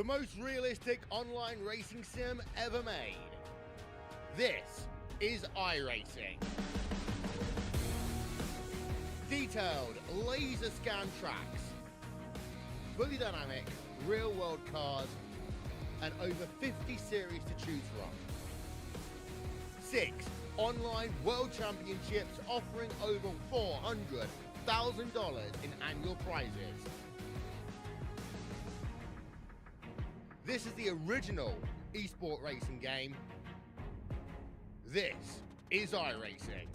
the most realistic online racing sim ever made. This is iRacing. Detailed, laser scan tracks, fully dynamic, real-world cars, and over 50 series to choose from. 6 online world championships offering over $400,000 in annual prizes. This is the original esport racing game. This is iRacing.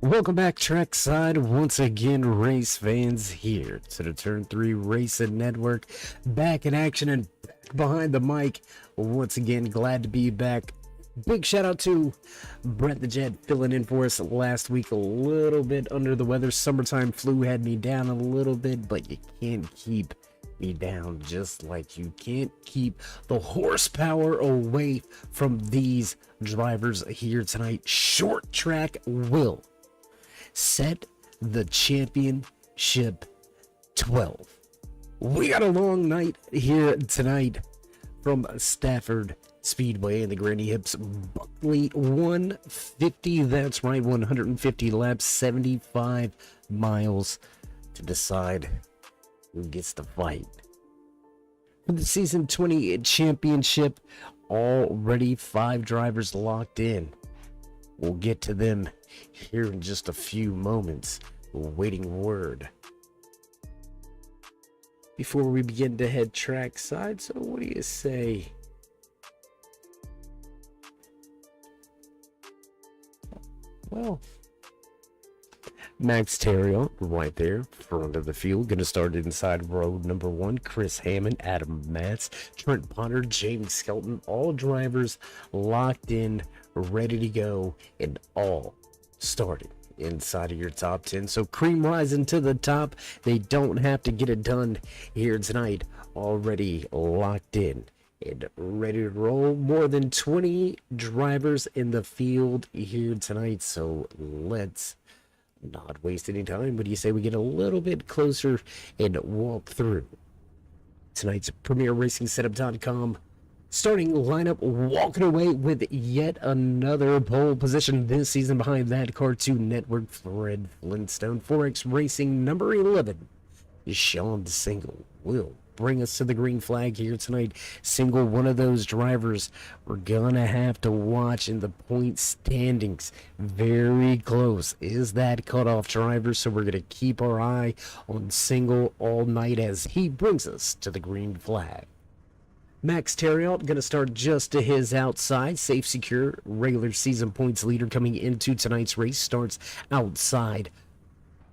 Welcome back, trackside. Once again, race fans here to the Turn 3 Racing Network. Back in action and back behind the mic. Once again, glad to be back. Big shout out to Brett the Jet filling in for us last week. A little bit under the weather. Summertime flu had me down a little bit, but you can't keep me down, just like you can't keep the horsepower away from these drivers here tonight. Short track will set the championship 12. We got a long night here tonight from Stafford Speedway and the Granny Hips Buckley 150. That's right, 150 laps, 75 miles to decide who gets the fight. For the season 20 championship, already 5 drivers locked in. We'll get to them here in just a few moments. Waiting word before we begin to head trackside. So what do you say? Well, Max Terrio right there, front of the field, gonna start inside road number 1. Chris Hammond, Adam Matz, Trent Potter, James Skelton, all drivers locked in, ready to go, and all started inside of your top 10. So cream rising to the top. They don't have to get it done here tonight. Already locked in and ready to roll. More than 20 drivers in the field here tonight. So let's not waste any time. What do you say we get a little bit closer and walk through tonight's PremierRacingSetup.com starting lineup, walking away with yet another pole position this season behind that Cartoon Network Fred Flintstone. 4X Racing number 11, Sean Single, will bring us to the green flag here tonight. Single, one of those drivers we're gonna have to watch in the point standings. Very close is that cutoff driver, so we're gonna keep our eye on Single all night as he brings us to the green flag. Max Terriot going to start just to his outside. Safe, secure, regular season points leader coming into tonight's race. Starts outside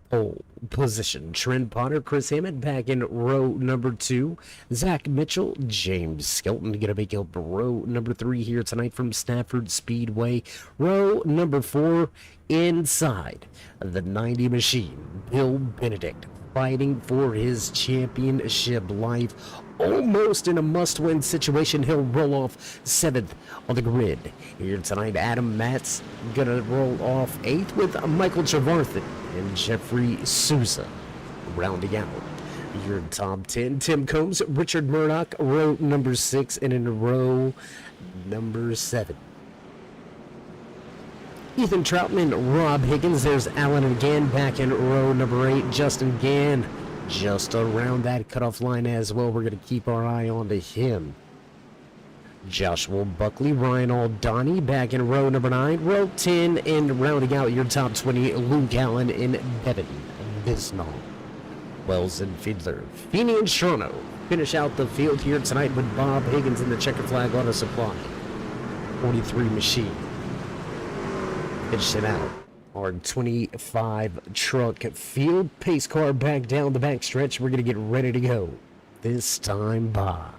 pole position. Trent Potter, Chris Hammond back in row number 2. Zach Mitchell, James Skelton going to make up row number 3 here tonight from Stafford Speedway. Row number 4 inside the 90 machine. Bill Benedict fighting for his championship life. Almost in a must-win situation. He'll roll off 7th on the grid here tonight. Adam Matz gonna roll off 8th with Michael Trevarthen and Jeffrey Souza rounding out your top 10. Tim Combs, Richard Murdoch, row number 6, and in row number 7. Ethan Troutman, Rob Higgins. There's Alan again back in row number 8. Justin Gann just around that cutoff line as well. We're going to keep our eye on to him. Joshua Buckley, Ryan Aldani back in row number 9. Row 10 and rounding out your top 20, Luke Allen and Devin Bisnall. Wells and Fiedler, Feeney and Shawno finish out the field here tonight with Bob Higgins in the checkered flag auto supply. 43 machine. Finishing out our 25 truck field pace car back down the back stretch. We're going to get ready to go. This time, Bob.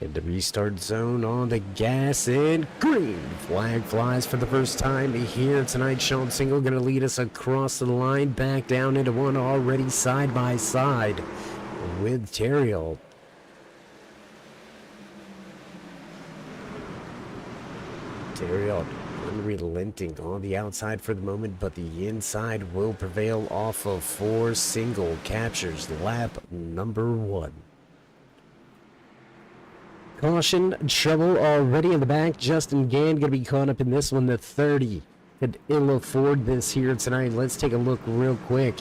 In the restart zone on the gas and green flag flies for the first time here tonight. Sean Single going to lead us across the line, back down into one already side by side with Terriot. Terriot unrelenting on the outside for the moment, but the inside will prevail off of 4. Single captures lap number 1. Caution, trouble already in the back. Justin Gann going to be caught up in this one. The 30 could ill afford this here tonight. Let's take a look real quick.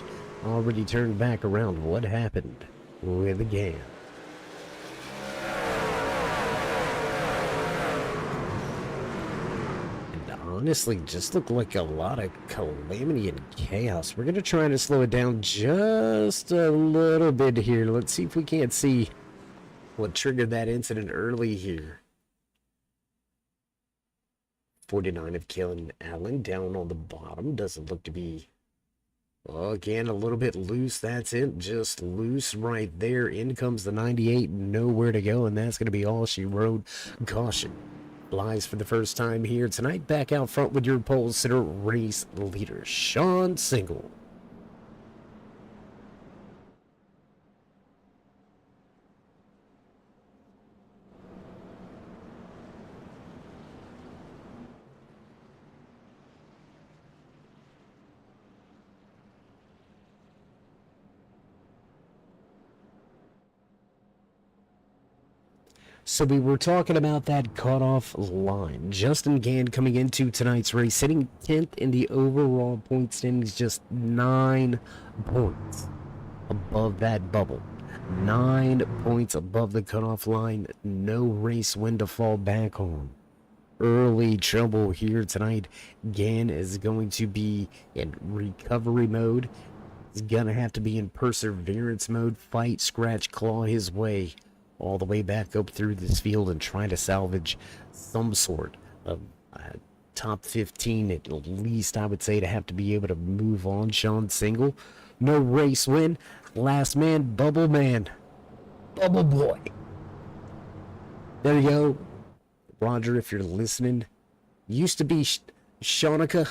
Already turned back around. What happened with the Gann? And honestly, just looked like a lot of calamity and chaos. We're going to try to slow it down just a little bit here. Let's see if we can't see what triggered that incident early here. 49 of Kellen Allen down on the bottom. Doesn't look to be, well, again, a little bit loose. That's it. Just loose right there. In comes the 98. Nowhere to go, and that's going to be all she rode. Caution flies for the first time here tonight. Back out front with your pole sitter, race leader, Sean Single. So we were talking about that cutoff line. Justin Gann coming into tonight's race, sitting 10th in the overall point standings, just 9 points above that bubble. 9 points above the cutoff line. No race win to fall back on. Early trouble here tonight. Gann is going to be in recovery mode. He's going to have to be in perseverance mode. Fight, scratch, claw his way all the way back up through this field and try to salvage some sort of top 15 at least, I would say, to have to be able to move on. Sean Single, no race win. Last man, Bubble Man. Bubble Boy. There you go. Roger, if you're listening, used to be Shaunica,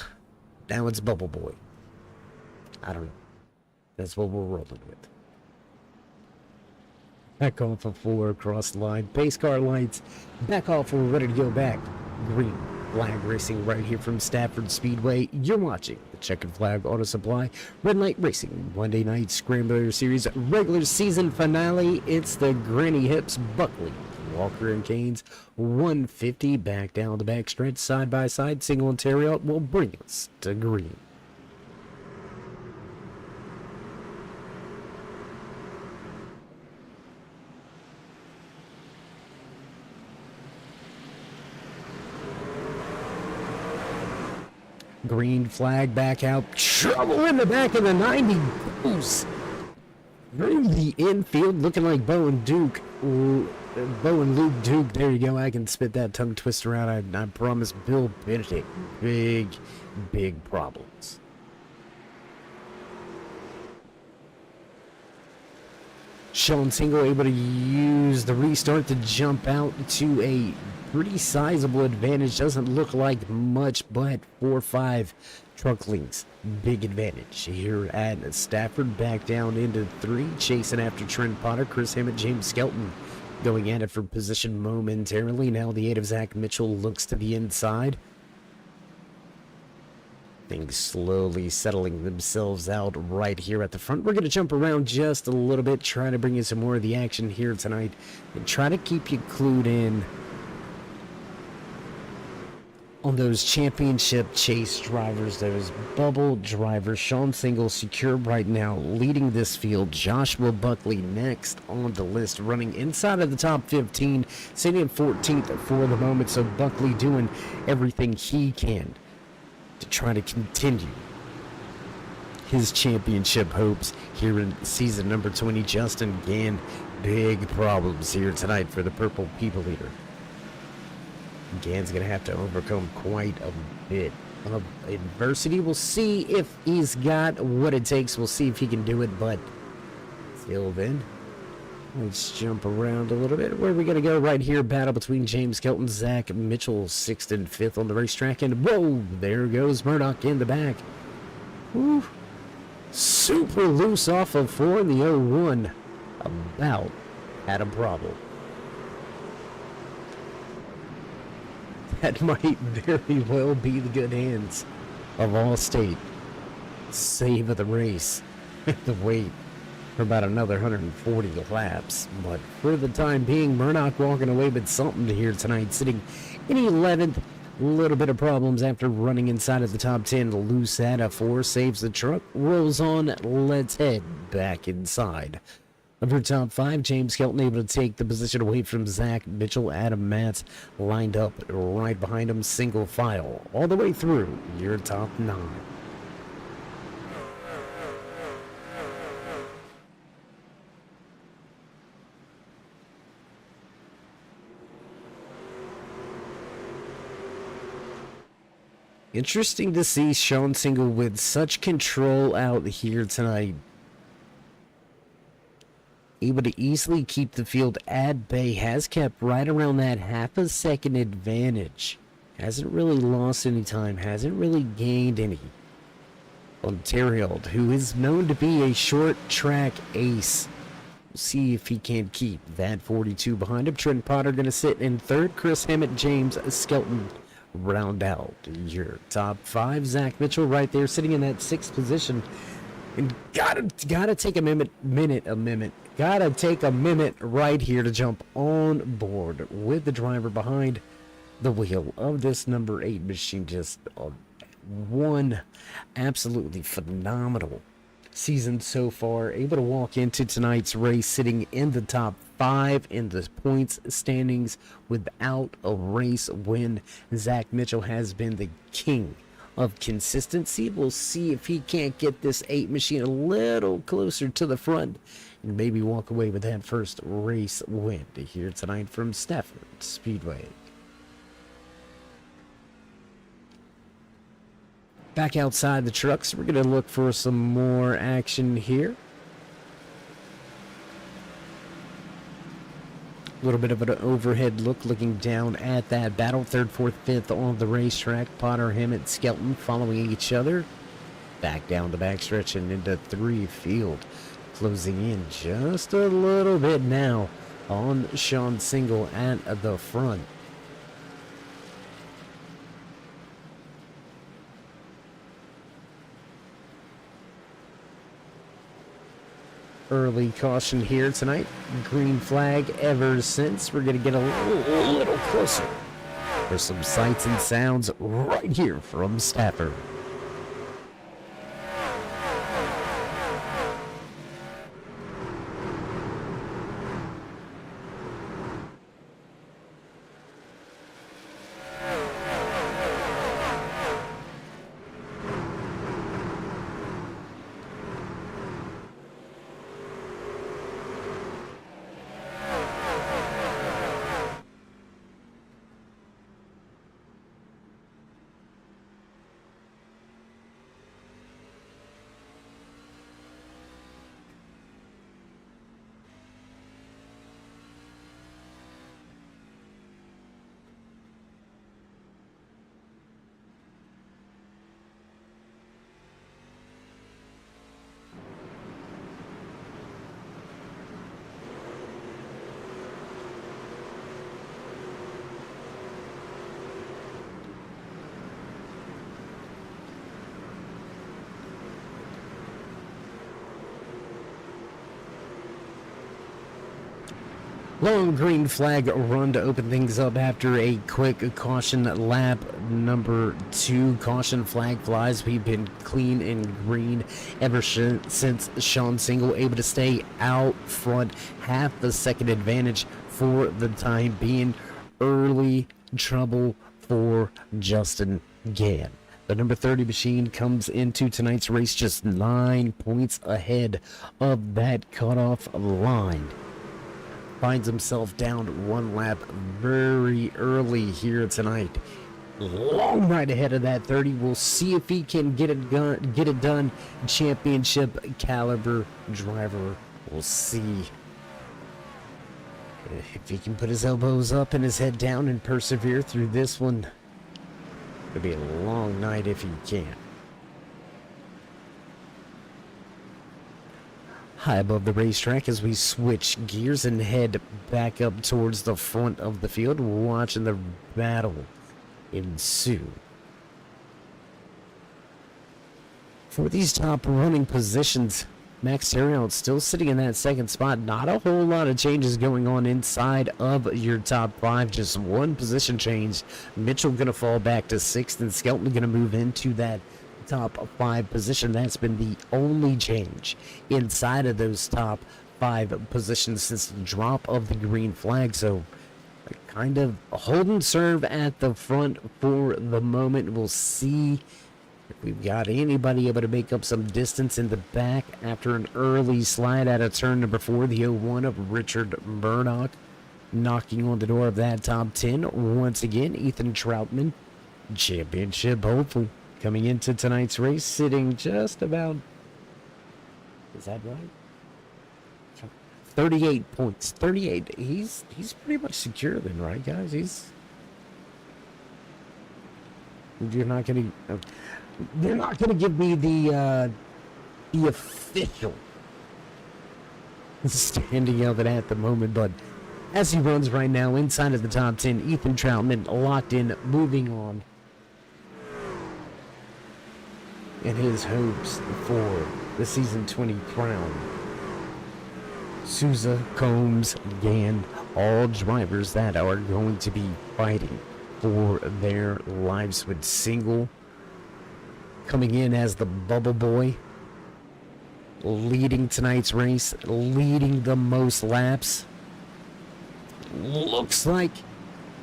now it's Bubble Boy. I don't know. That's what we're rolling with. Back off of 4 across the line. Pace car lights. Back off. We're ready to go back. Green flag racing right here from Stafford Speedway. You're watching the Checkered Flag Auto Supply Red Light Racing Monday Night Scrambler Series regular season finale. It's the Granny Hips Buckley Walker Canes 150 back down the back stretch side by side. Single Ontario will bring us to green. Green flag back out. Trouble in the back of the 90 goes through the infield, looking like Bo and Duke. Bo and Luke Duke. There you go. I can spit that tongue twister out. I promise. Bill Benedict. Big problems. Sean Single able to use the restart to jump out to a pretty sizable advantage. Doesn't look like much, but 4-5 truck links. Big advantage here at Stafford. Back down into 3, chasing after Trent Potter. Chris Hammett, James Skelton going at it for position momentarily. Now the 8 of Zach Mitchell looks to the inside. Things slowly settling themselves out right here at the front. We're going to jump around just a little bit, try to bring you some more of the action here tonight, and try to keep you clued in on those championship chase drivers, those bubble drivers. Sean Single secure right now, leading this field. Joshua Buckley next on the list, running inside of the top 15, sitting in 14th for the moment. So Buckley doing everything he can to try to continue his championship hopes here in season number 20. Justin Gann, big problems here tonight for the Purple People Eater. Gann's going to have to overcome quite a bit of adversity. We'll see if he's got what it takes. We'll see if he can do it, but till then, let's jump around a little bit. Where are we going to go? Right here, battle between James Kelton, Zach Mitchell, 6th and 5th on the racetrack. And whoa, there goes Murdoch in the back. Woo. Super loose off of 4 in the 0-1. About had a problem. That might very well be the good hands of Allstate. Save of the race. The wait for about another 140 laps. But for the time being, Murdoch walking away with something to hear tonight. Sitting in 11th. A little bit of problems after running inside of the top 10. Loose at a 4. Saves the truck. Rolls on. Let's head back inside of your top 5. James Kelton able to take the position away from Zach Mitchell. Adam Matz lined up right behind him, single file all the way through your top 9. Interesting to see Sean Single with such control out here tonight. Able to easily keep the field at bay. Has kept right around that half a second advantage. Hasn't really lost any time. Hasn't really gained any. Ontario, who is known to be a short track ace. We'll see if he can keep that 42 behind him. Trent Potter going to sit in 3rd. Chris Hammett, James Skelton round out your top 5. Zach Mitchell right there sitting in that 6th position. And gotta take a minute. Gotta take a minute right here to jump on board with the driver behind the wheel of this number 8 machine. Just one absolutely phenomenal season so far. Able to walk into tonight's race sitting in the top 5 in the points standings without a race win. Zach Mitchell has been the king of consistency. We'll see if he can't get this 8 machine a little closer to the front and maybe walk away with that first race win here tonight from Stafford Speedway. Back outside the trucks, we're going to look for some more action here. A little bit of an overhead look looking down at that battle. 3rd, 4th, 5th on the racetrack. Potter, Hammett, Skelton following each other. Back down the backstretch and into 3 field. Closing in just a little bit now on Sean Single at the front. Early caution here tonight. Green flag ever since. We're going to get a little closer for some sights and sounds right here from Stafford. Long green flag run to open things up after a quick caution lap number 2. Caution flag flies. We've been clean and green ever since Sean Single able to stay out front. Half the second advantage for the time being. Early trouble for Justin Gann. The number 30 machine comes into tonight's race just 9 points ahead of that cutoff line. Finds himself down 1 lap very early here tonight. Long right ahead of that 30. We'll see if he can get it done. Championship caliber driver. We'll see if he can put his elbows up and his head down and persevere through this one. It'll be a long night if he can. High above the racetrack as we switch gears and head back up towards the front of the field, watching the battle ensue. For these top running positions, Max Terrell still sitting in that second spot. Not a whole lot of changes going on inside of your top 5. Just 1 position change. Mitchell going to fall back to 6th, and Skelton going to move into that top 5 position. That's been the only change inside of those top 5 positions since the drop of the green flag. So kind of hold and serve at the front for the moment. We'll see if we've got anybody able to make up some distance in the back after an early slide out of turn number 4, the 01 of Richard Murdoch, knocking on the door of that top 10. Once again, Ethan Troutman, championship hopeful, coming into tonight's race, sitting just about, is that right? 38 points. 38. He's pretty much secure then, right, guys? You're not going to, they're not going to give me the official standing of it at the moment, but as he runs right now inside of the top 10, Ethan Troutman locked in, moving on. And his hopes for the season 20 crown. Souza, Combs, Gann, all drivers that are going to be fighting for their lives, with Single coming in as the bubble boy, leading tonight's race, leading the most laps. Looks like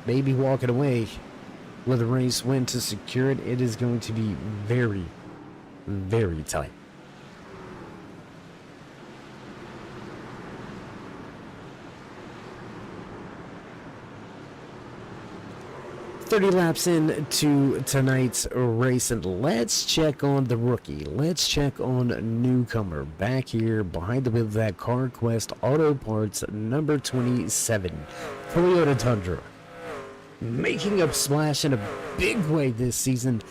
maybe walking away with a race win to secure it. It is going to be very, very tight. 30 laps into tonight's race, and let's check on the rookie. Let's check on a newcomer back here behind the wheel of that CarQuest Auto Parts number 27 Toyota Tundra. Making a splash in a big way this season.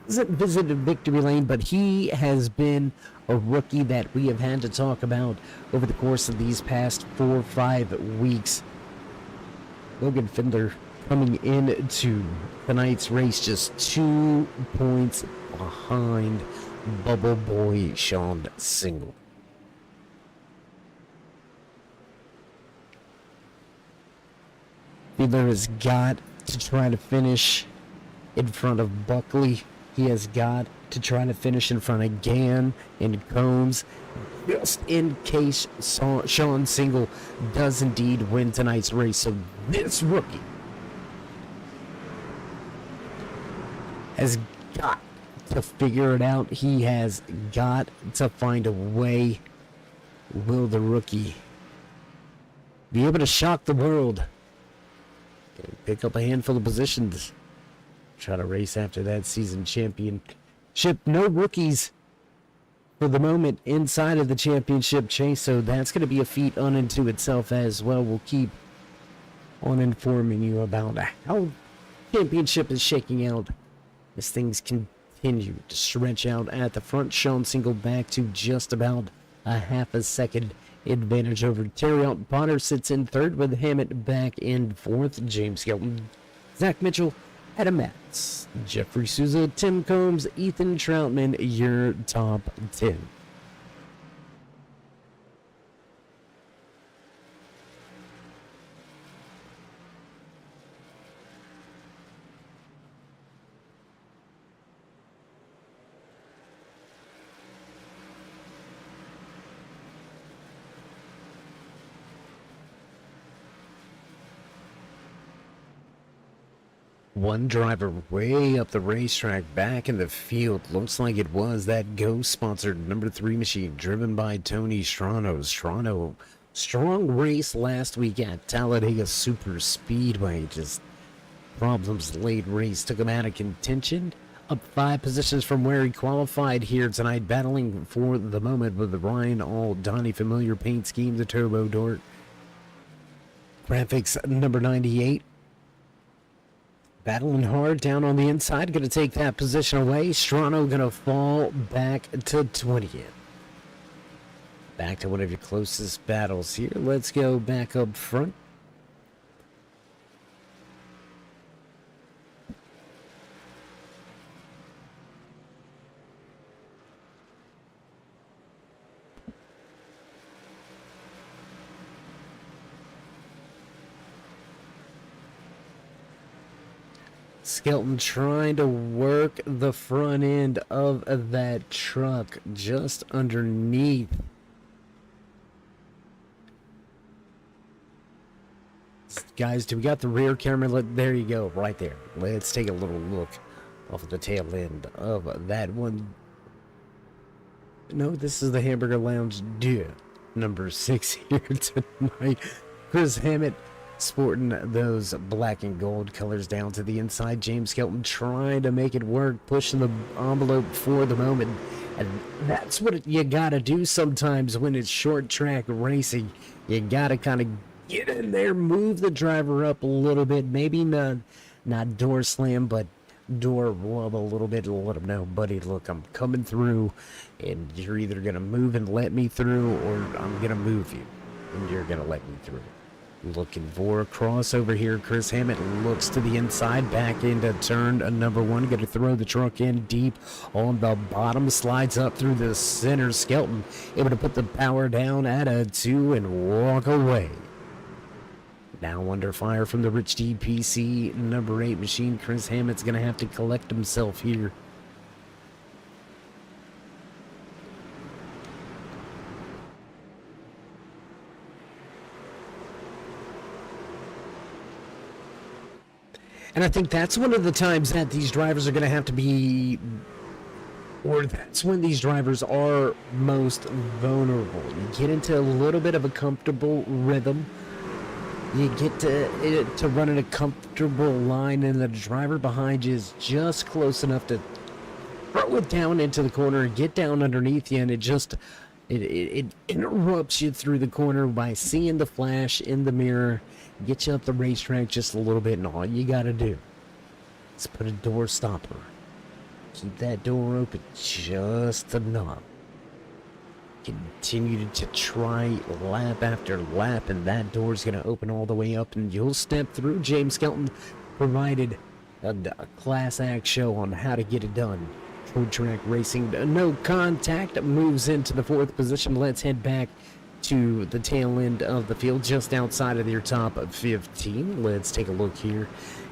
Hasn't visited victory lane, but he has been a rookie that we have had to talk about over the course of these past 4 or 5 weeks. Logan Findler coming into tonight's race just 2 points behind Bubble Boy Sean Single. Findler has got to try to finish in front of Buckley. He has got to try to finish in front of Gann and Combs, just in case Sean Single does indeed win tonight's race. So this rookie has got to figure it out. He has got to find a way. Will the rookie be able to shock the world? Pick up a handful of positions. Try to race after that season championship. No rookies for the moment inside of the championship chase, so that's going to be a feat unto itself as well. We'll keep on informing you about how championship is shaking out as things continue to stretch out at the front. Sean Single back to just about a half a second advantage over Terry Alton. Potter sits in third with Hammett back in fourth. James Skelton, Zach Mitchell, Adam Matz, Jeffrey Souza, Tim Combs, Ethan Troutman, your top 10. One driver way up the racetrack back in the field. Looks like it was that Go-sponsored number 3 machine driven by Tony Strano. Strano, strong race last week at Talladega Super Speedway. Just problems late race took him out of contention. Up 5 positions from where he qualified here tonight, battling for the moment with the Ryan All Donnie familiar paint scheme, the Turbo Dort. Graphics number 98. Battling hard down on the inside. Going to take that position away. Strano going to fall back to 20th. Back to one of your closest battles here. Let's go back up front. Skelton trying to work the front end of that truck just underneath. Guys, do we got the rear camera? There you go, right there. Let's take a little look off of the tail end of that one. No, this is the Hamburger Lounge number 6 here tonight. Chris Hammett sporting those black and gold colors down to the inside. James Skelton trying to make it work, pushing the envelope for the moment. And that's what you gotta do sometimes when it's short track racing. You gotta kind of get in there, move the driver up a little bit. Maybe not door slam, but door rub a little bit to let him know, buddy, look, I'm coming through, and you're either gonna move and let me through, or I'm gonna move you, and you're gonna let me through. Looking for a crossover here. Chris Hammett looks to the inside, back into turn number 1. Going to throw the truck in deep on the bottom. Slides up through the center. Skelton able to put the power down at a 2 and walk away. Now under fire from the Rich DPC number 8 machine. Chris Hammett's going to have to collect himself here. And I think that's one of the times that these drivers are going to have to be, or that's when these drivers are most vulnerable. You get into a little bit of a comfortable rhythm. You get to run in a comfortable line, and the driver behind you is just close enough to throw it down into the corner and get down underneath you, and it interrupts you through the corner by seeing the flash in the mirror, get you up the racetrack just a little bit, and all you gotta do is put a door stopper. Keep that door open just enough. Continue to try lap after lap, and that door's going to open all the way up, and you'll step through. James Skelton provided a class act show on how to get it done. Short track racing, no contact, moves into the 4th position. Let's head back to the tail end of the field, just outside of your top 15. Let's take a look here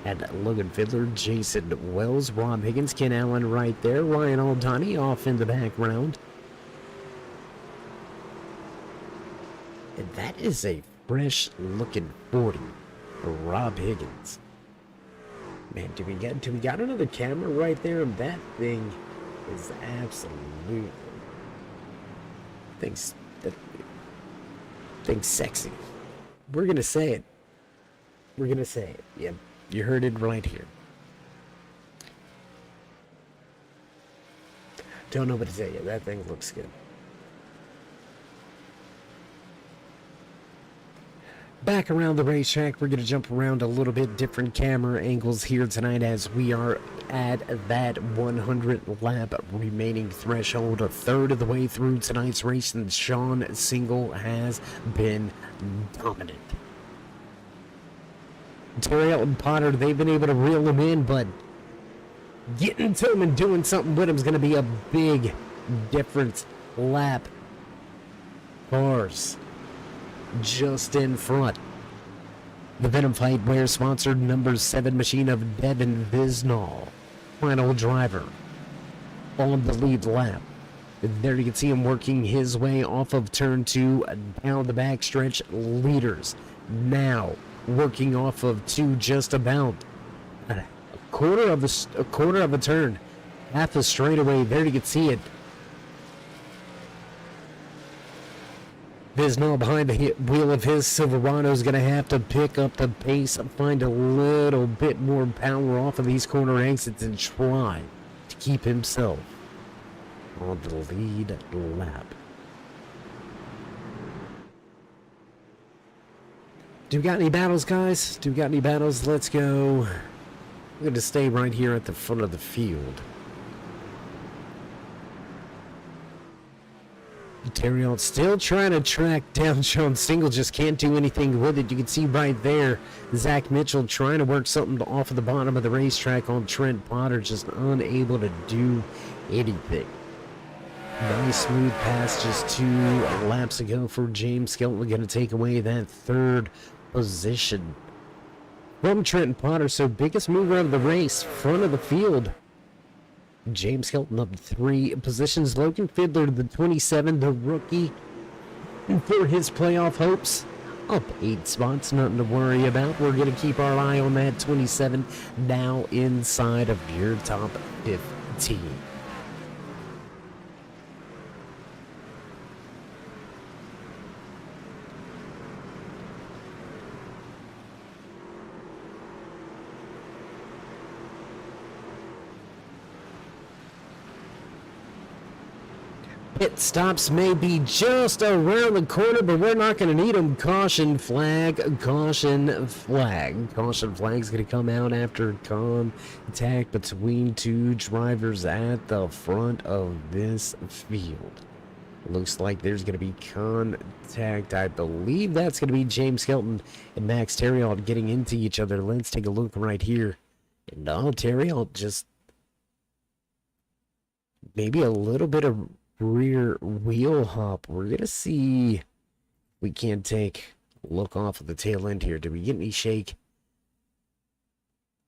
at Logan Fiddler, Jason Wells, Rob Higgins, Ken Allen right there, Ryan Aldani off in the background. And that is a fresh-looking 40 for Rob Higgins. Man, do we got another camera right there? And that thing is absolutely thing's sexy. We're gonna say it. Yep, you heard it right here. Don't know what to say. That thing looks good. Back around the racetrack, we're going to jump around a little bit, different camera angles here tonight as we are at that 100 lap remaining threshold, a third of the way through tonight's race, and Sean Single has been dominant. Terry and Potter, they've been able to reel him in, but getting to him and doing something with him is going to be a big difference. Lap bars just in front. The Venom Fight Wear sponsored number 7 machine of Devin Visnall, final driver on the lead lap. There you can see him working his way off of turn 2 down the backstretch. Leaders now working off of 2, just about a quarter of a turn, half a straightaway. There you can see it. Visnall behind the wheel of his Silverado is going to have to pick up the pace, find a little bit more power off of these corner exits, and try to keep himself on the lead lap. Do we got any battles, guys? Do we got any battles? Let's go. I'm going to stay right here at the front of the field. Terry still trying to track down Sean Single, just can't do anything with it. You can see right there, Zach Mitchell trying to work something off of the bottom of the racetrack on Trent Potter, just unable to do anything. Nice smooth pass just 2 laps ago for James Skelton, going to take away that 3rd position from Trent Potter. So biggest mover of the race, front of the field. James Skelton up 3 positions. Logan Fiddler, the 27, the rookie, for his playoff hopes, up 8 spots. Nothing to worry about. We're going to keep our eye on that 27 now inside of your top 15. Pit stops may be just around the corner, but we're not going to need them. Caution flag, caution flag. Caution flag's going to come out after contact between 2 drivers at the front of this field. Looks like there's going to be contact. I believe that's going to be James Skelton and Max Terriot getting into each other. Let's take a look right here. And Terriot just maybe a little bit of rear wheel hop. We're going to see if we can't take a look off of the tail end here. Did we get any shake?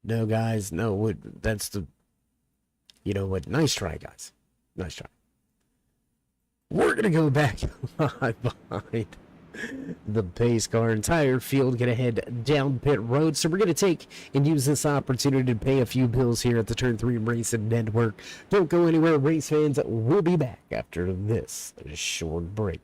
No, guys. No, that's the... You know what? Nice try, guys. Nice try. We're going to go back behind the pace car. Entire field going to head down pit road. So we're going to take and use this opportunity to pay a few bills here at the Turn 3 Racing Network. Don't go anywhere, race fans. We'll be back after this short break.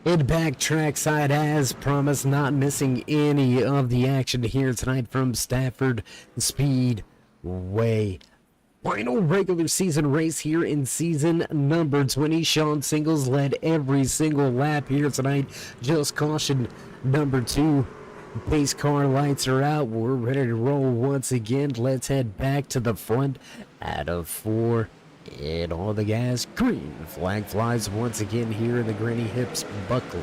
And back trackside as promised, not missing any of the action here tonight from Stafford Speedway. Final regular season race here in season number 20. Sean Singles led every single lap here tonight. Just caution number 2. Pace car lights are out. We're ready to roll once again. Let's head back to the front out of 4. And all the gas, green flag flies once again here in the Granny Hips Buckle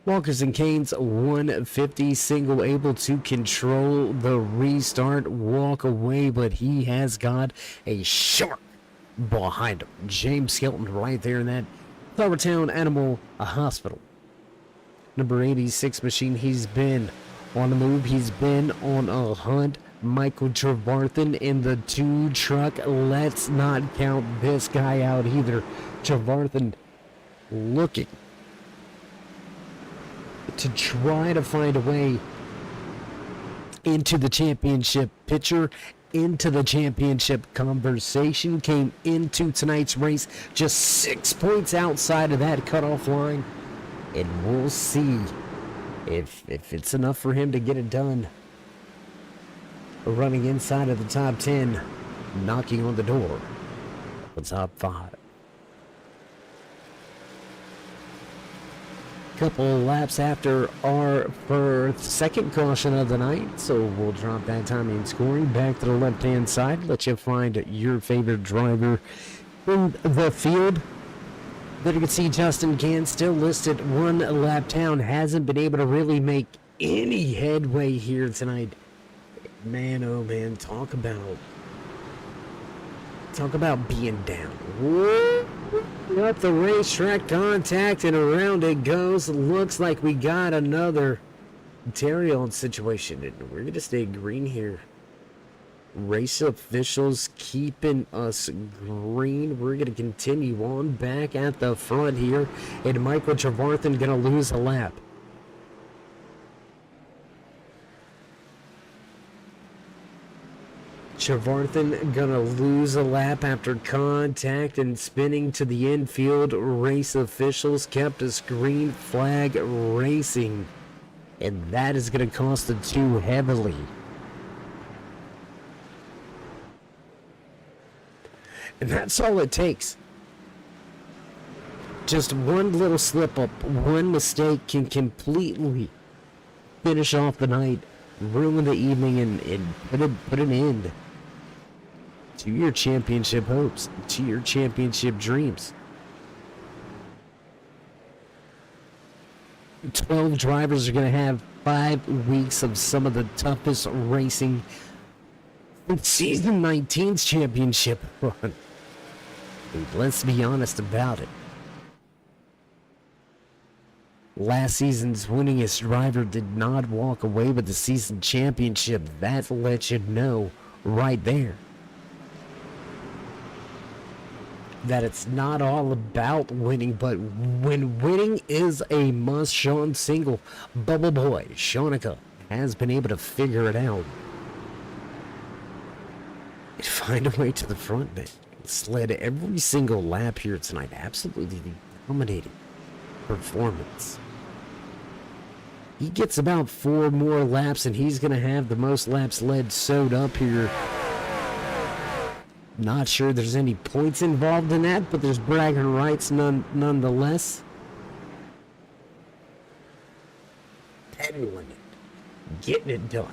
Walkers and Canes 150 single, able to control the restart, walk away, but he has got a shark behind him. James Skelton right there in that Flowertown Animal Hospital. Number 86 machine, he's been on the move, he's been on a hunt. Michael Trevarthen in the 2 truck. Let's not count this guy out either. Trevarthen looking to try to find a way into the championship picture, into the championship conversation. Came into tonight's race just 6 points outside of that cutoff line. And we'll see if it's enough for him to get it done. Running inside of the top 10, knocking on the door. The top 5. Couple of laps after our second caution of the night, so we'll drop that timing scoring back to the left-hand side. Let you find your favorite driver in the field. There you can see Justin Gann still listed 1 lap down. Hasn't been able to really make any headway here tonight. Man, oh man, talk about being down. Up the racetrack, contact, and around it goes. Looks like we got another Terry-on situation, and we're going to stay green here. Race officials keeping us green. We're going to continue on back at the front here, and Michael Trevarthen going to lose a lap. Trevarthen gonna lose a lap after contact and spinning to the infield. Race officials kept us green flag racing, and that is gonna cost the 2 heavily. And that's all it takes. Just one little slip up, one mistake can completely finish off the night, ruin the evening, and put an end to your championship hopes, to your championship dreams. 12 drivers are going to have 5 weeks of some of the toughest racing in season 19's championship run. And let's be honest about it. Last season's winningest driver did not walk away with the season championship. That lets you know right there that it's not all about winning, but when winning is a must. Sean Single, Bubble Boy, Shanika has been able to figure it out and find a way to the front, man. Sled every single lap here tonight. Absolutely dominating performance. He gets about 4 more laps and he's going to have the most laps led sewed up here. Not sure there's any points involved in that, but there's bragging rights nonetheless. Peddling it. Getting it done.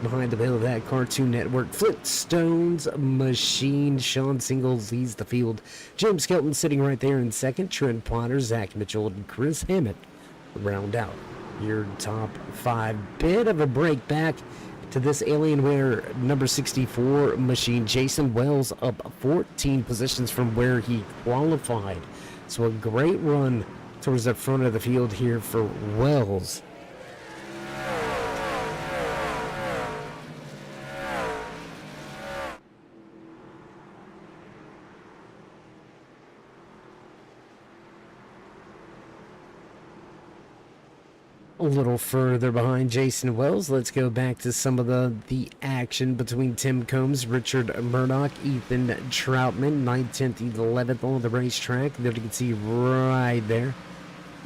Behind the wheel of that Cartoon Network Flintstones machine. Sean Single leads the field. James Skelton sitting right there in second. Trent Potter, Zach Mitchell, and Chris Hammett round out your top 5. Bit of a break back to this Alienware number 64 machine. Jason Wells up 14 positions from where he qualified. So a great run towards the front of the field here for Wells. A little further behind Jason Wells, let's go back to some of the action between Tim Combs, Richard Murdoch, Ethan Troutman, 9th, 10th, 11th on the racetrack. There you can see right there.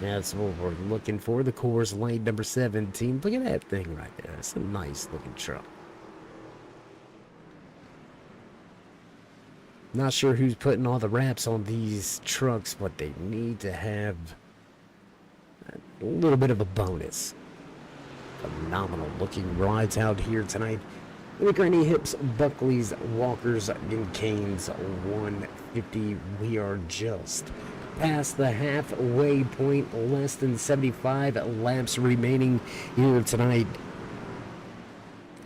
That's what we're looking for. The Coors Light number 17. Look at that thing right there. That's a nice looking truck. Not sure who's putting all the wraps on these trucks, but they need to have a little bit of a bonus. Phenomenal looking rides out here tonight. The Granny Hips Buckley Walkers Canes 150. We are just past the halfway point. Less than 75 laps remaining here tonight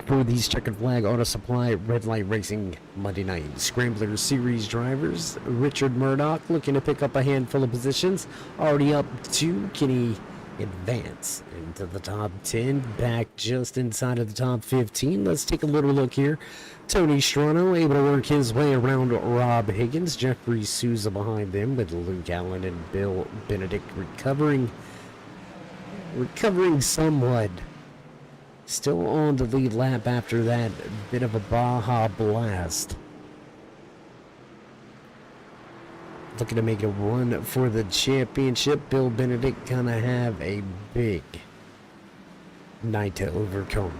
for these Checkered Flag Auto Supply Red Light Racing Monday Night Scrambler Series drivers. Richard Murdoch looking to pick up a handful of positions. Already up to Kenny Advance into the top 10, back just inside of the top 15. Let's take a little look here. Tony Strano able to work his way around Rob Higgins. Jeffrey Souza behind them with Luke Allen and Bill Benedict recovering somewhat. Still on the lead lap after that bit of a Baja Blast. Looking to make a run for the championship. Bill Benedict gonna have a big night to overcome.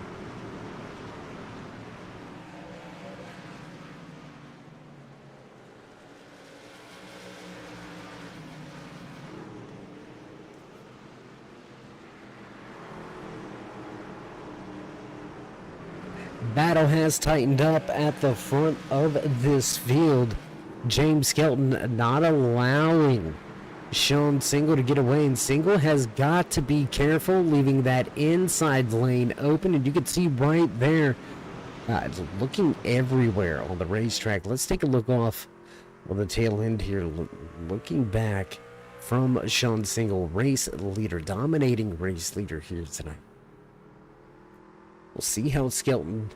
Battle has tightened up at the front of this field. James Skelton not allowing Sean Single to get away, and Single has got to be careful leaving that inside lane open, and you can see right there looking everywhere on the racetrack. Let's take a look off on the tail end here, looking back from Sean Single, race leader, dominating race leader here tonight. We'll see how Skelton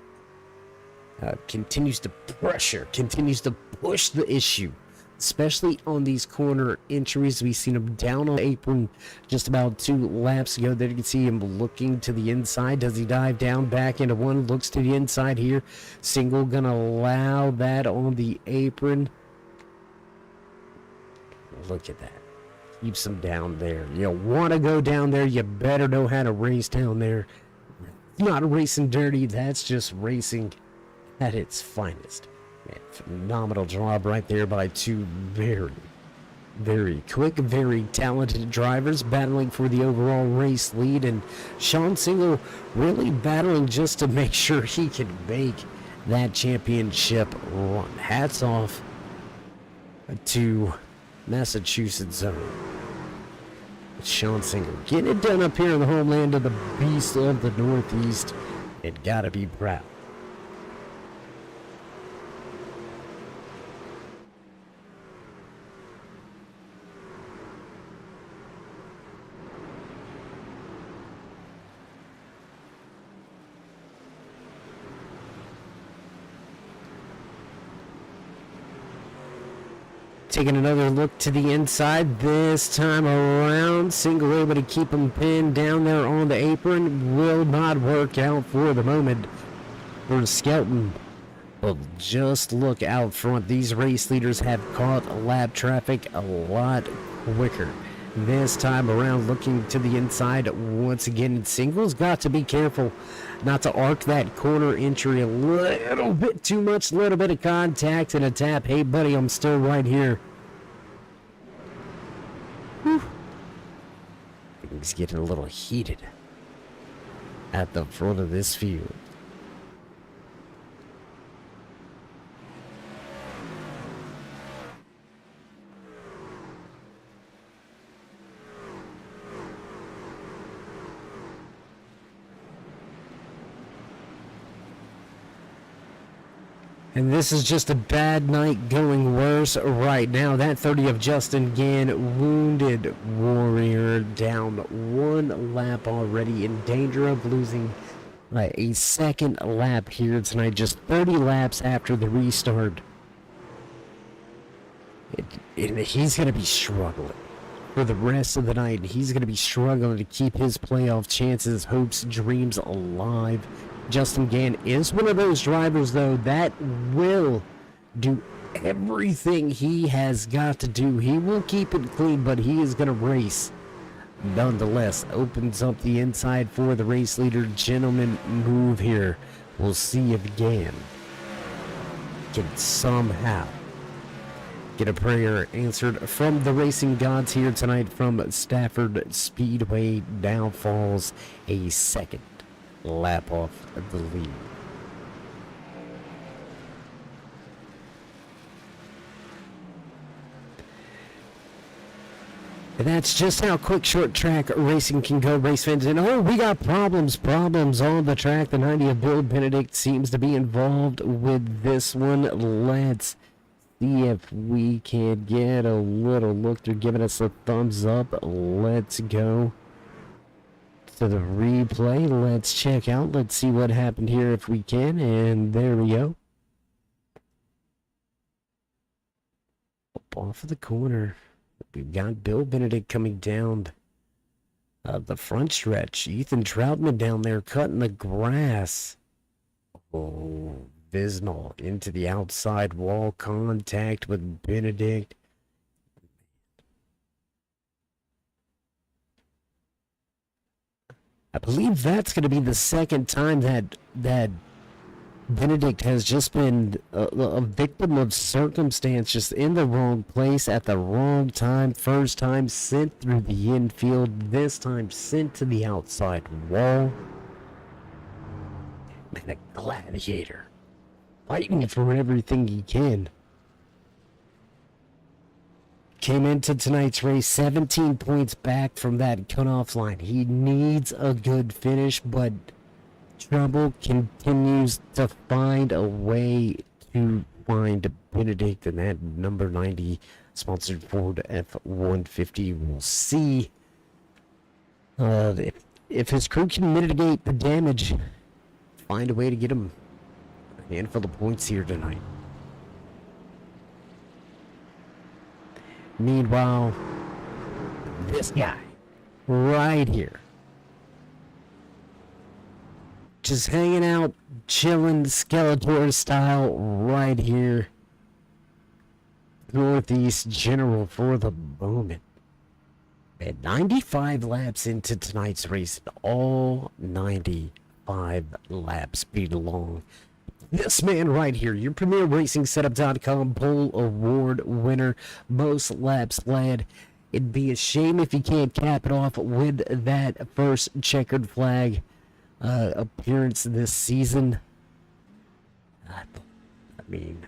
continues to pressure, continues to push the issue, especially on these corner entries. We've seen him down on the apron just about 2 laps ago. There you can see him looking to the inside. Does he dive down back into one? Looks to the inside here. Single gonna allow that on the apron. Look at that. Keeps him down there. You want to go down there, you better know how to race down there. Not racing dirty, that's just racing at its finest. Man, phenomenal job right there by 2 very, very quick, very talented drivers battling for the overall race lead, and Sean Single really battling just to make sure he can make that championship run. Hats off to Massachusetts zone. Sean Single getting it done up here in the homeland of the beast of the Northeast. It gotta be proud. Taking another look to the inside this time around. Single able to keep him pinned down there on the apron. Will not work out for the moment for Skelton. But just look out front. These race leaders have caught lap traffic a lot quicker. This time around, looking to the inside once again. Single's got to be careful not to arc that corner entry a little bit too much. Little bit of contact and a tap. Hey, buddy, I'm still right here. Whew. Things getting a little heated at the front of this field. And this is just a bad night going worse right now. That 30 of Justin Gann, Wounded Warrior, down 1 lap already, in danger of losing a second lap here tonight. Just 30 laps after the restart. He's going to be struggling for the rest of the night. He's going to be struggling to keep his playoff chances, hopes, dreams alive. Justin Gann is one of those drivers, though, that will do everything he has got to do. He will keep it clean, but he is going to race nonetheless opens up the inside for the race leader. Gentleman move here. We'll see if Gann can somehow get a prayer answered from the racing gods here tonight from Stafford Speedway. Now falls a second lap off the lead. And that's just how quick short track racing can go, race fans. And oh, we got problems on the track. The 90 of Bill Benedict seems to be involved with this one. Let's see if we can get a little look. They're giving us a thumbs up. Let's go to the replay. Let's check out. Let's see what happened here if we can. And there we go. Up off of the corner. We've got Bill Benedict coming down the front stretch. Ethan Troutman down there cutting the grass. Oh, Visnall into the outside wall. Contact with Benedict. I believe that's going to be the second time that Benedict has just been a victim of circumstance, just in the wrong place at the wrong time. First time sent through the infield, this time sent to the outside wall. Man, a gladiator, fighting for everything he can. Came into tonight's race 17 points back from that cutoff line. He needs a good finish, but trouble continues to find a way to find Benedict, and that number 90 sponsored Ford F-150. We'll see if his crew can mitigate the damage, find a way to get him a handful of points here tonight. Meanwhile, this guy right here, just hanging out, chilling, Skeletor style, right here. Northeast General for the moment. At 95 laps into tonight's race, all 95 laps belong. This man right here, your PremierRacingSetup.com Pole Award winner, most laps led. It'd be a shame if he can't cap it off with that first checkered flag appearance this season. I mean,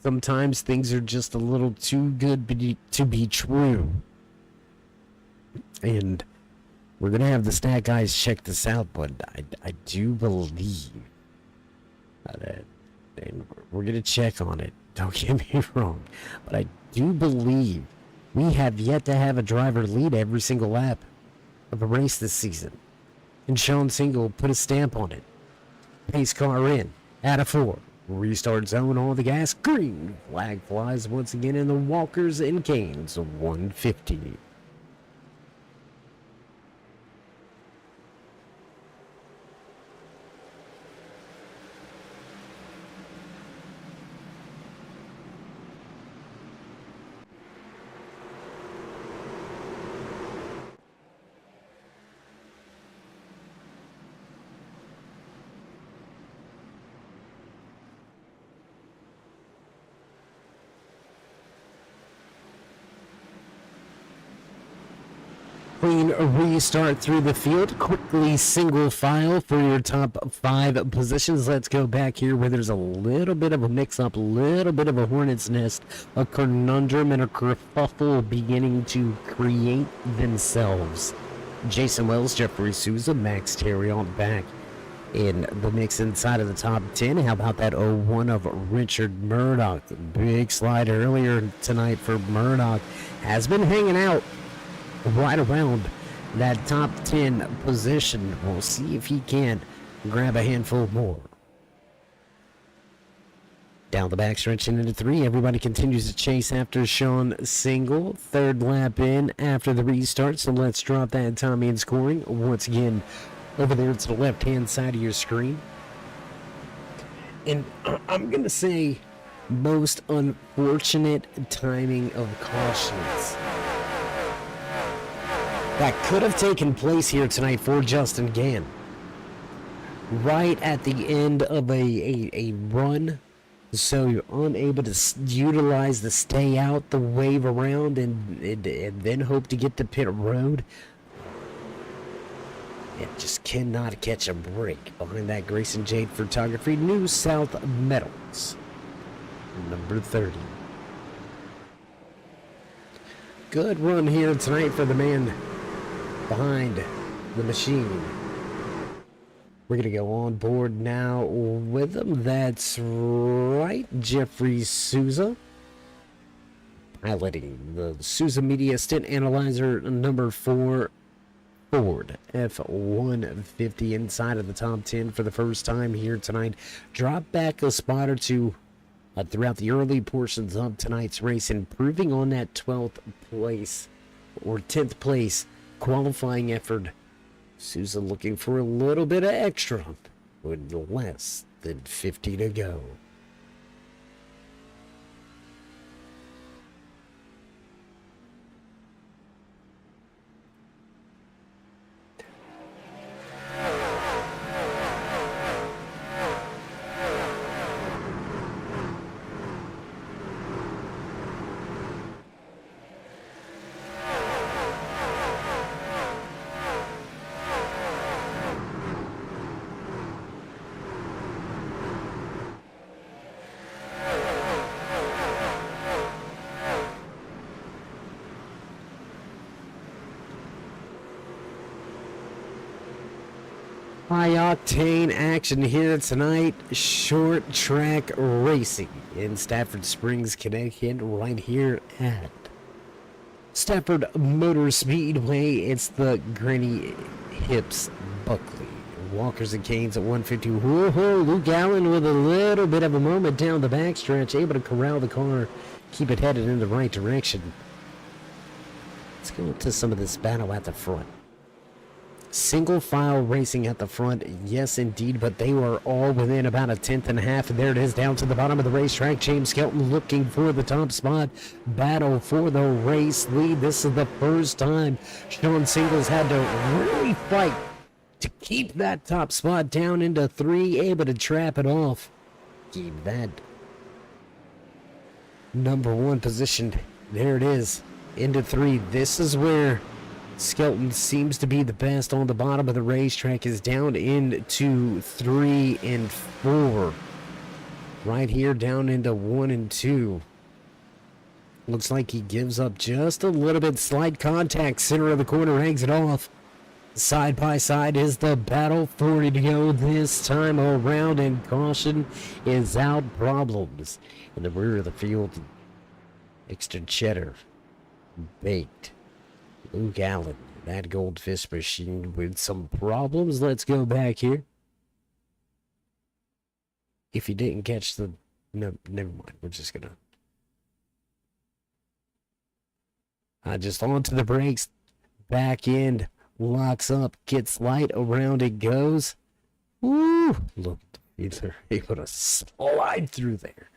sometimes things are just a little too good to be true. And we're going to have the stat guys check this out, but I do believe that, and we're going to check on it, don't get me wrong, but I do believe we have yet to have a driver lead every single lap of a race this season. And Sean Single put a stamp on it. Pace car in, out of 4. Restart zone, all the gas, green. Flag flies once again in the Walkers and Canes 150. Clean restart through the field. Quickly single file for your top 5 positions. Let's go back here where there's a little bit of a mix-up, a little bit of a hornet's nest, a conundrum and a kerfuffle beginning to create themselves. Jason Wells, Jeffrey Souza, Max Terrion back in the mix inside of the top 10. How about that 01 of Richard Murdoch? Big slide earlier tonight for Murdoch. Has been hanging out right around that top 10 position. We'll see if he can grab a handful more. Down the backstretch and into 3. Everybody continues to chase after Sean Single. 3rd lap in after the restart. So let's drop that Tommy in scoring once again over there to the left-hand side of your screen. And I'm going to say most unfortunate timing of cautions. that could have taken place here tonight for Justin Gann. Right at the end of a run, so you're unable to utilize the stay out, the wave around, and then hope to get to pit road. It just cannot catch a break behind that Grayson Jade Photography New South Metals, number 30. Good run here tonight for the man behind the machine. We're going to go on board now with him. That's right, Jeffrey Souza. Piloting the Souza Media Stint Analyzer number 4 Ford F-150 inside of the top 10 for the first time here tonight. Drop back a spot or two throughout the early portions of tonight's race, improving on that 12th place or 10th place qualifying effort. Souza looking for a little bit of extra with less than 50 to go. High-octane action here tonight. Short track racing in Stafford Springs, Connecticut, right here at Stafford Motor Speedway. It's the Granny Hips Buckley Walkers and Canes at 150. Whoa, Luke Allen with a little bit of a moment down the backstretch, able to corral the car, keep it headed in the right direction. Let's go into some of this battle at the front. Single file racing at the front, yes indeed, but they were all within about a tenth and a half, and there it is down to the bottom of the racetrack. James Skelton looking for the top spot. Battle for the race lead. This is the first time Sean Singles had to really fight to keep that top spot down into 3, able to trap it off. Keep that number 1 position. There it is, into 3. This is where Skelton seems to be the best on the bottom of the racetrack, is down into 3 and 4. Right here down into 1 and 2. Looks like he gives up just a little bit. Slight contact, center of the corner, hangs it off. Side by side is the battle. 40 to go this time around, and caution is out. Problems in the rear of the field. Extra cheddar. Baked. Luke Allen, that goldfish machine with some problems. Let's go back here. If you didn't catch the... No, never mind. We're just gonna... just onto the brakes. Back end locks up. Gets light. Around it goes. Woo! Look, they're able to slide through there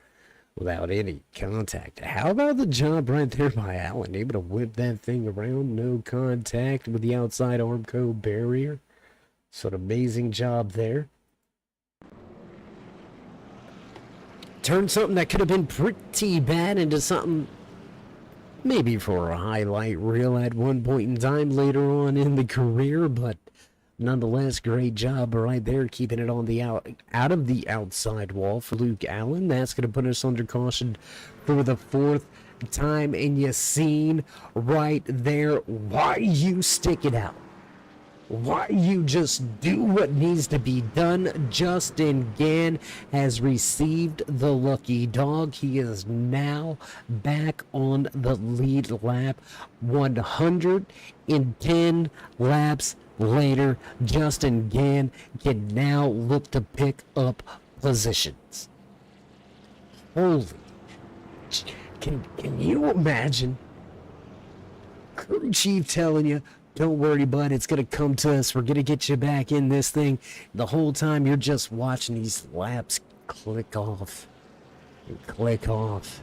without any contact. How about the job right there by Allen? Able to whip that thing around. No contact with the outside Armco barrier. So an amazing job there. Turned something that could have been pretty bad into something maybe for a highlight reel at one point in time later on in the career, but nonetheless, great job right there, keeping it on the out of the outside wall for Luke Allen. That's going to put us under caution for the 4th time, and you seen right there why you stick it out. Why you just do what needs to be done. Justin Gann has received the lucky dog. He is now back on the lead lap. 110 laps later, Justin Gann can now look to pick up positions. Holy, can you imagine? Crew chief telling you, don't worry, bud, it's going to come to us. We're going to get you back in this thing. The whole time you're just watching these laps click off and click off.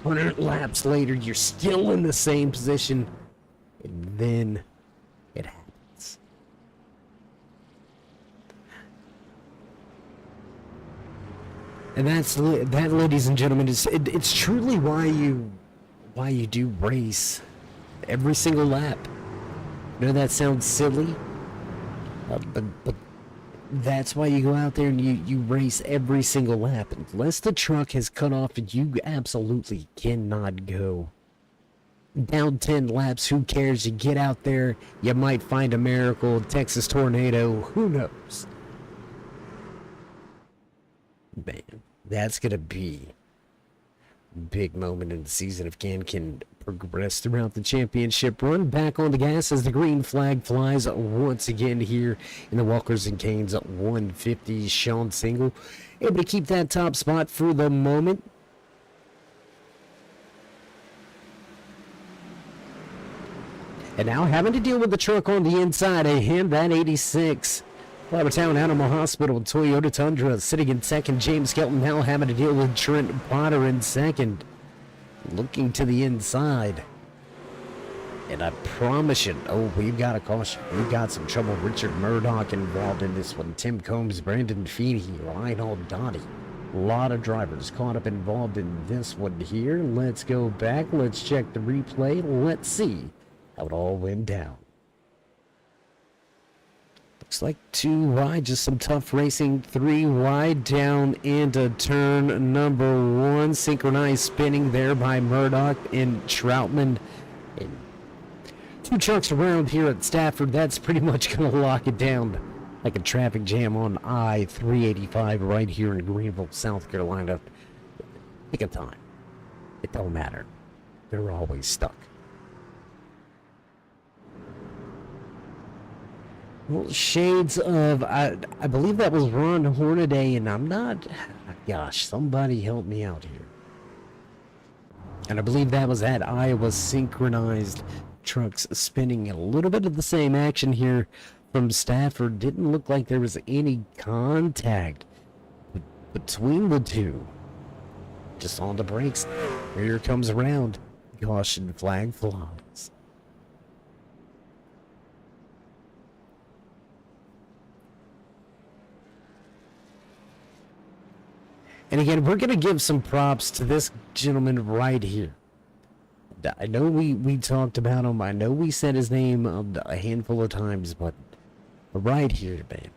100 laps later, you're still in the same position. And then it happens. And that, ladies and gentlemen, it's truly why you do race every single lap. I know that sounds silly, but that's why you go out there and you race every single lap. Unless the truck has cut off, you absolutely cannot go. Down 10 laps, who cares? You get out there, you might find a miracle, Texas tornado, who knows? Man, that's going to be a big moment in the season if Gann can progress throughout the championship run. Back on the gas as the green flag flies once again here in the Walkers and Canes 150. Sean Single able to keep that top spot for the moment. And now having to deal with the truck on the inside of him, that 86 Flowertown Animal Hospital Toyota Tundra sitting in second. James Skelton now having to deal with Trent Potter in second. Looking to the inside. And I promise you, we've got a caution. We've got some trouble. Richard Murdoch involved in this one. Tim Combs, Brandon Feeney, Reinhold Dottie. A lot of drivers caught up involved in this one here. Let's go back. Let's check the replay. Let's see how it all went down. Looks like 2 wide, just some tough racing. 3 wide down into turn number 1. Synchronized spinning there by Murdoch and Troutman. And 2 trucks around here at Stafford. That's pretty much going to lock it down like a traffic jam on I-385 right here in Greenville, South Carolina. Pick a time. It don't matter. They're always stuck. Well, shades of, I believe that was Ron Hornaday, and I'm not, gosh, somebody help me out here. And I believe that was at Iowa Synchronized Trucks spinning. A little bit of the same action here from Stafford. Didn't look like there was any contact between the two. Just on the brakes. Here comes around. Caution flag flies. And again, we're going to give some props to this gentleman right here. I know we talked about him. I know we said his name a handful of times, but right here, man.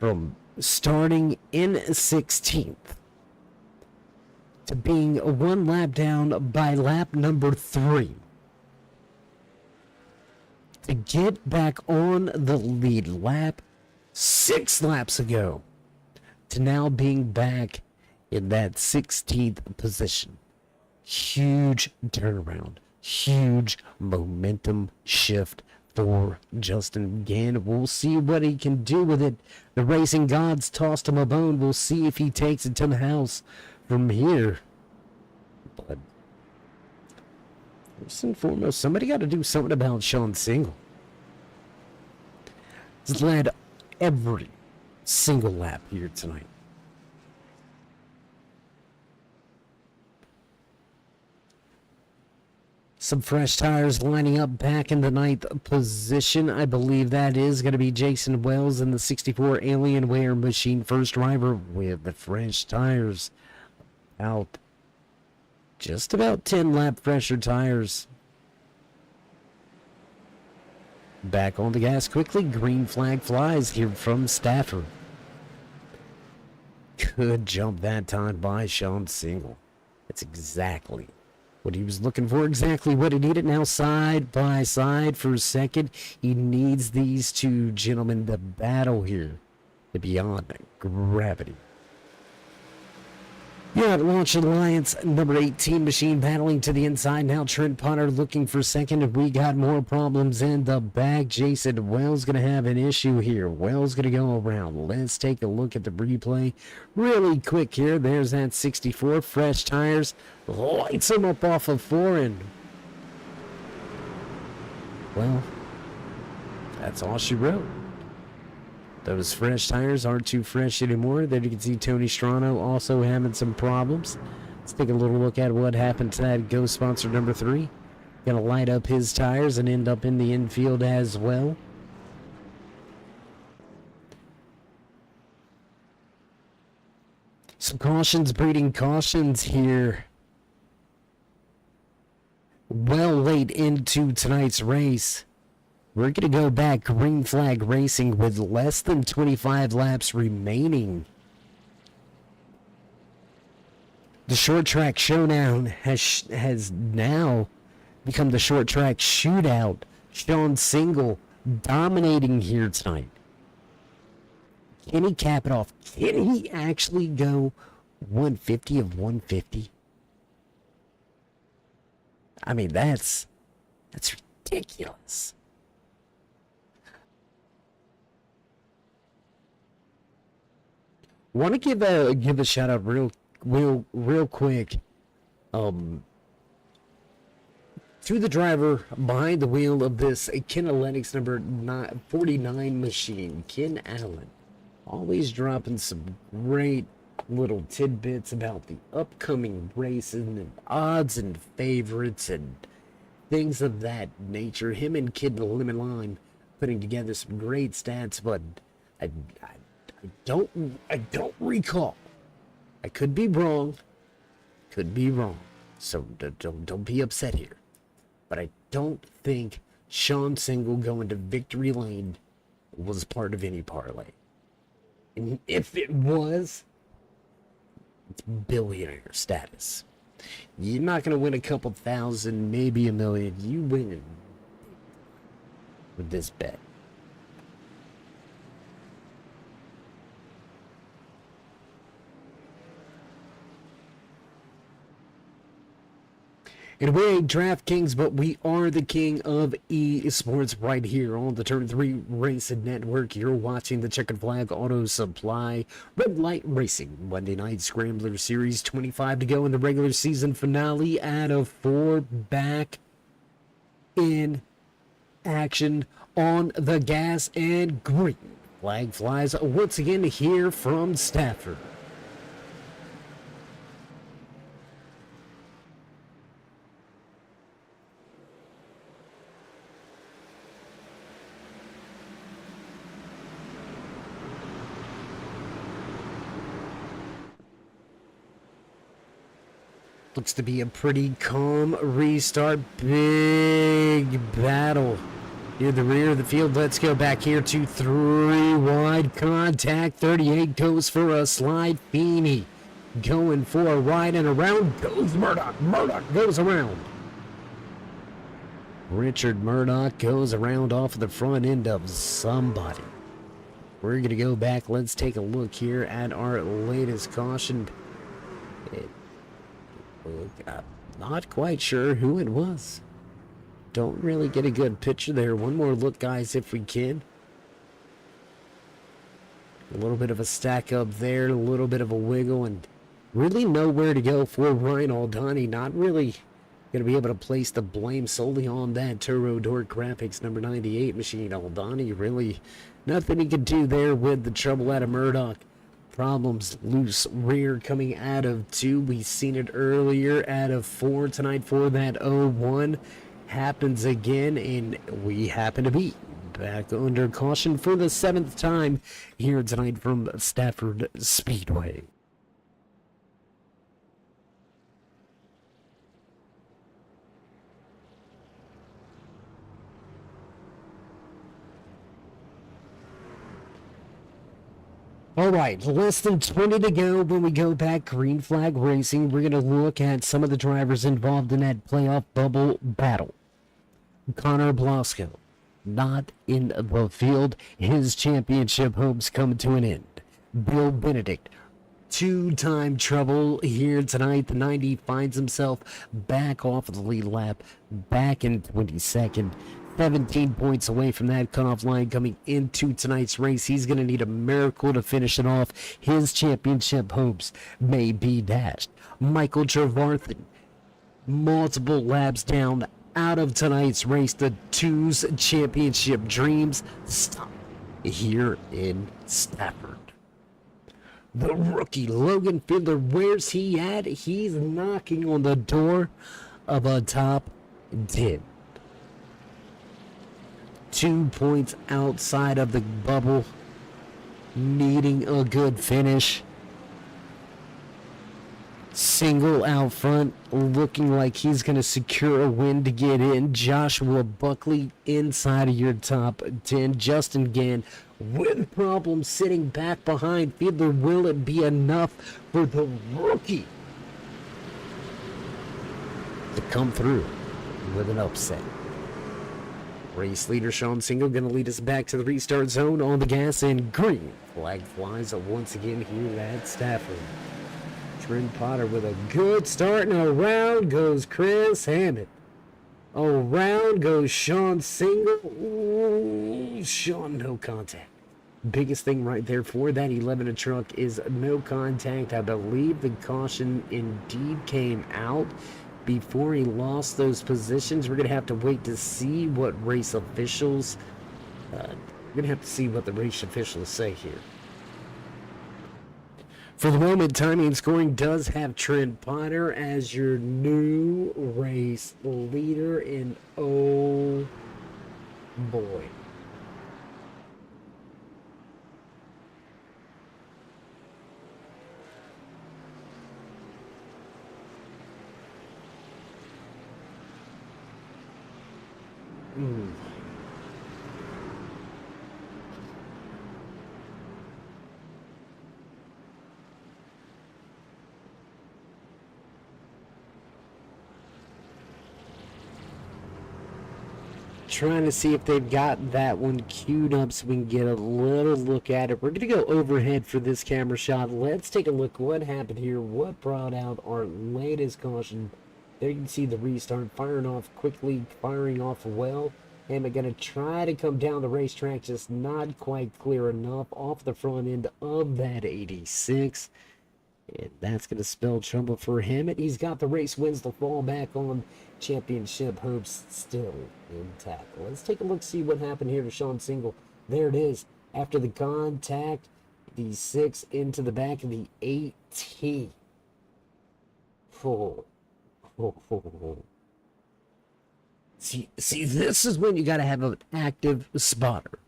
From starting in 16th to being 1 lap down by lap number 3. To get back on the lead lap 6 laps ago. To now being back in that 16th position. Huge turnaround. Huge momentum shift for Justin Gann. We'll see what he can do with it. The racing gods tossed him a bone. We'll see if he takes it to the house from here. But first and foremost, somebody got to do something about Sean Single. He's led every single lap here tonight. Some fresh tires lining up back in the 9th position. I believe that is going to be Jason Wells in the 64 Alienware Machine first driver with the fresh tires. Out just about 10 lap fresher tires. Back on the gas quickly. Green flag flies here from Stafford. Good jump that time by Sean Single. That's exactly what he was looking for, exactly what he needed. Now side by side for second. He needs these 2 gentlemen to battle here to beyond gravity. Yeah, at Launch Alliance, number 18 machine battling to the inside. Now Trent Potter looking for second. And we got more problems in the back. Jason Wells going to have an issue here. Wells going to go around. Let's take a look at the replay really quick here. There's that 64. Fresh tires. Lights him up off of 4. And, well, that's all she wrote. Those fresh tires aren't too fresh anymore. There you can see Tony Strano also having some problems. Let's take a little look at what happened to that Ghost sponsor number 3. Gonna light up his tires and end up in the infield as well. Some cautions breeding cautions here. Well late into tonight's race. We're going to go back green flag racing with less than 25 laps remaining. The short track showdown has now become the short track shootout. Sean Single dominating here tonight. Can he cap it off? Can he actually go 150 of 150? I mean, that's ridiculous. Want to give a shout out real quick to the driver behind the wheel of this Kineletics number 49 machine, Ken Allen. Always dropping some great little tidbits about the upcoming races and odds and favorites and things of that nature. Him and Kid Lemon Lime putting together some great stats, but I don't recall. I could be wrong. So don't be upset here. But I don't think Sean Single going to victory lane was part of any parlay. And if it was, it's billionaire status. You're not going to win a couple thousand, maybe $1 million. You win with this bet. And we ain't DraftKings, but we are the king of esports right here on the Turn 3 Racing Network. You're watching the Checkered Flag Auto Supply Red Light Racing Monday Night Scrambler Series. 25 to go in the regular season finale out of 4, back in action on the gas, and green flag flies once again here from Stafford. Looks to be a pretty calm restart. Big battle near the rear of the field. Let's go back here to 3 wide contact. 38 goes for a slide. Feeney going for a ride, and around goes Murdoch. Murdoch goes around. Richard Murdoch goes around off of the front end of somebody. We're going to go back. Let's take a look here at our latest caution. I'm not quite sure who it was. Don't really get a good picture there. One more look, guys, if we can. A little bit of a stack up there, a little bit of a wiggle, and really nowhere to go for Ryan Aldani. Not really going to be able to place the blame solely on that Turbo Dork Graphics number 98 machine. Aldani, really nothing he could do there with the trouble out of Murdoch. Problems, loose rear coming out of 2. We've seen it earlier out of 4 tonight for that 01. Happens again, and we happen to be back under caution for the 7th time here tonight from Stafford Speedway. All right, less than 20 to go when we go back green flag racing. We're going to look at some of the drivers involved in that playoff bubble battle. Connor Blasco, not in the field. His championship hopes come to an end. Bill Benedict, two-time trouble here tonight. The 90 finds himself back off of the lead lap, back in 22nd. 17 points away from that cutoff line coming into tonight's race. He's going to need a miracle to finish it off. His championship hopes may be dashed. Michael Trevarthen, multiple laps down out of tonight's race. The 2's championship dreams stop here in Stafford. The rookie Logan Fiedler, where's he at? He's knocking on the door of a top did. 2 points outside of the bubble, needing a good finish. Single out front, looking like he's going to secure a win to get in. Joshua Buckley inside of your top 10. Justin Gann with problems sitting back behind Fiedler. Will it be enough for the rookie to come through with an upset? Race leader Sean Single going to lead us back to the restart zone on the gas, and green flag flies once again here at Stafford. Trent Potter with a good start, and around goes Chris Hammond. Around goes Sean Single. Ooh, Sean, no contact. Biggest thing right there for that 11 truck is no contact. I believe the caution indeed came out before he lost those positions. We're going to have to wait to see what race officials, say here. For the moment, timing and scoring does have Trent Potter as your new race leader, and oh boy. Trying to see if they've got that one queued up so we can get a little look at it. We're going to go overhead for this camera shot. Let's take a look what happened here, what brought out our latest caution. There you can see the restart firing off quickly, firing off well. And we're going to try to come down the racetrack, just not quite clear enough off the front end of that 86. And that's going to spell trouble for him. And he's got the race wins to fall back on. Championship hopes still intact. Let's take a look, see what happened here to Sean Single. There it is. After the contact, the 6 into the back of the 18. See, this is when you got to have an active spotter.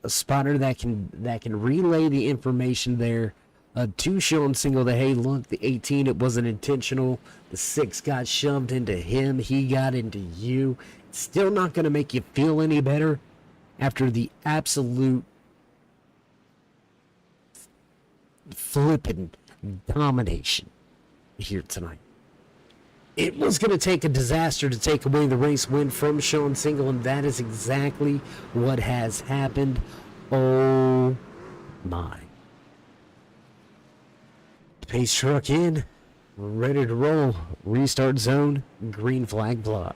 A spotter that can relay the information there to Sean Single that, hey, look, the 18, it wasn't intentional. The 6 got shoved into him. He got into you. It's still not going to make you feel any better after the absolute flipping domination here tonight. It was going to take a disaster to take away the race win from Sean Single, and that is exactly what has happened. Oh, my. Pace truck in, ready to roll. Restart zone, green flag flies.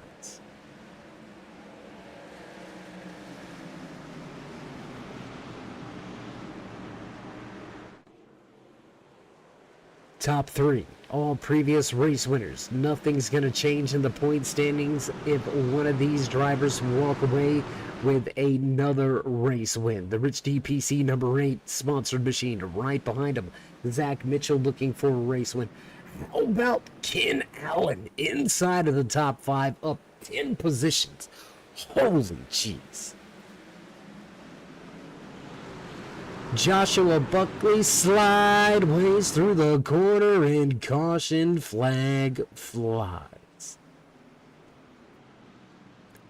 Top 3, all previous race winners. Nothing's going to change in the point standings if one of these drivers walk away with another race win. The Rich DPC number 8 sponsored machine right behind him. Zach Mitchell looking for a race win. How about Ken Allen inside of the top 5, up 10 positions? Holy jeez. Joshua Buckley slideways through the corner, and caution flag flies.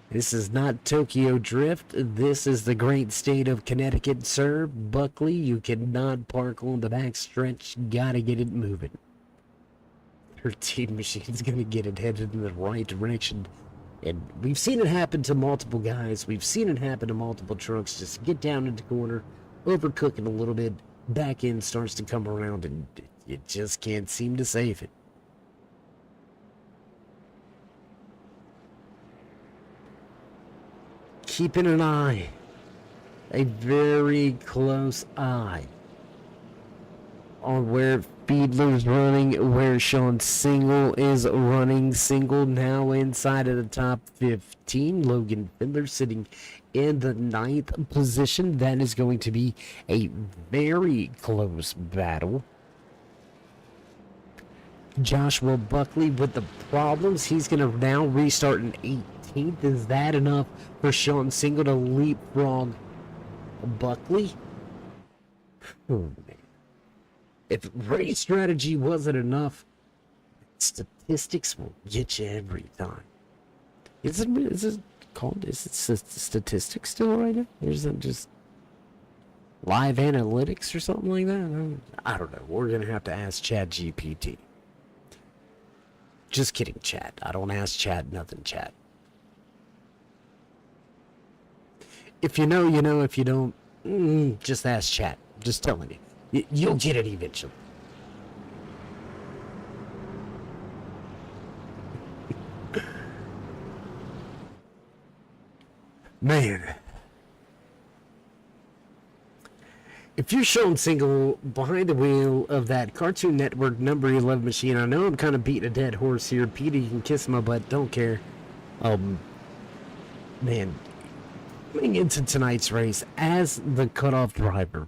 This is not Tokyo Drift. This is the great state of Connecticut, sir. Buckley, you cannot park on the back stretch. Gotta get it moving. 13 machine's gonna get it headed in the right direction. And we've seen it happen to multiple guys. We've seen it happen to multiple trucks. Just get down into the corner, overcook it a little bit, back end starts to come around, and you just can't seem to save it. Keeping an eye, a very close eye on where Fiedler's running, where Sean Single is running. Single now inside of the top 15. Logan Fiedler sitting in the 9th position. That is going to be a very close battle. Joshua Buckley with the problems. He's going to now restart in 18th. Is that enough for Sean Single to leapfrog Buckley? Oh, man. If race strategy wasn't enough, statistics will get you every time. Is it called? Is it statistics still right now? Or is it just live analytics or something like that? I don't know. We're going to have to ask ChatGPT. Just kidding, chat. I don't ask chat nothing, chat. If you know, you know. If you don't, just ask chat. Just telling you. You'll get it eventually. Man. If you're Sean Single behind the wheel of that Cartoon Network number 11 machine, I know I'm kind of beating a dead horse here. Peter, you can kiss my butt, don't care. Man, coming into tonight's race as the cutoff driver,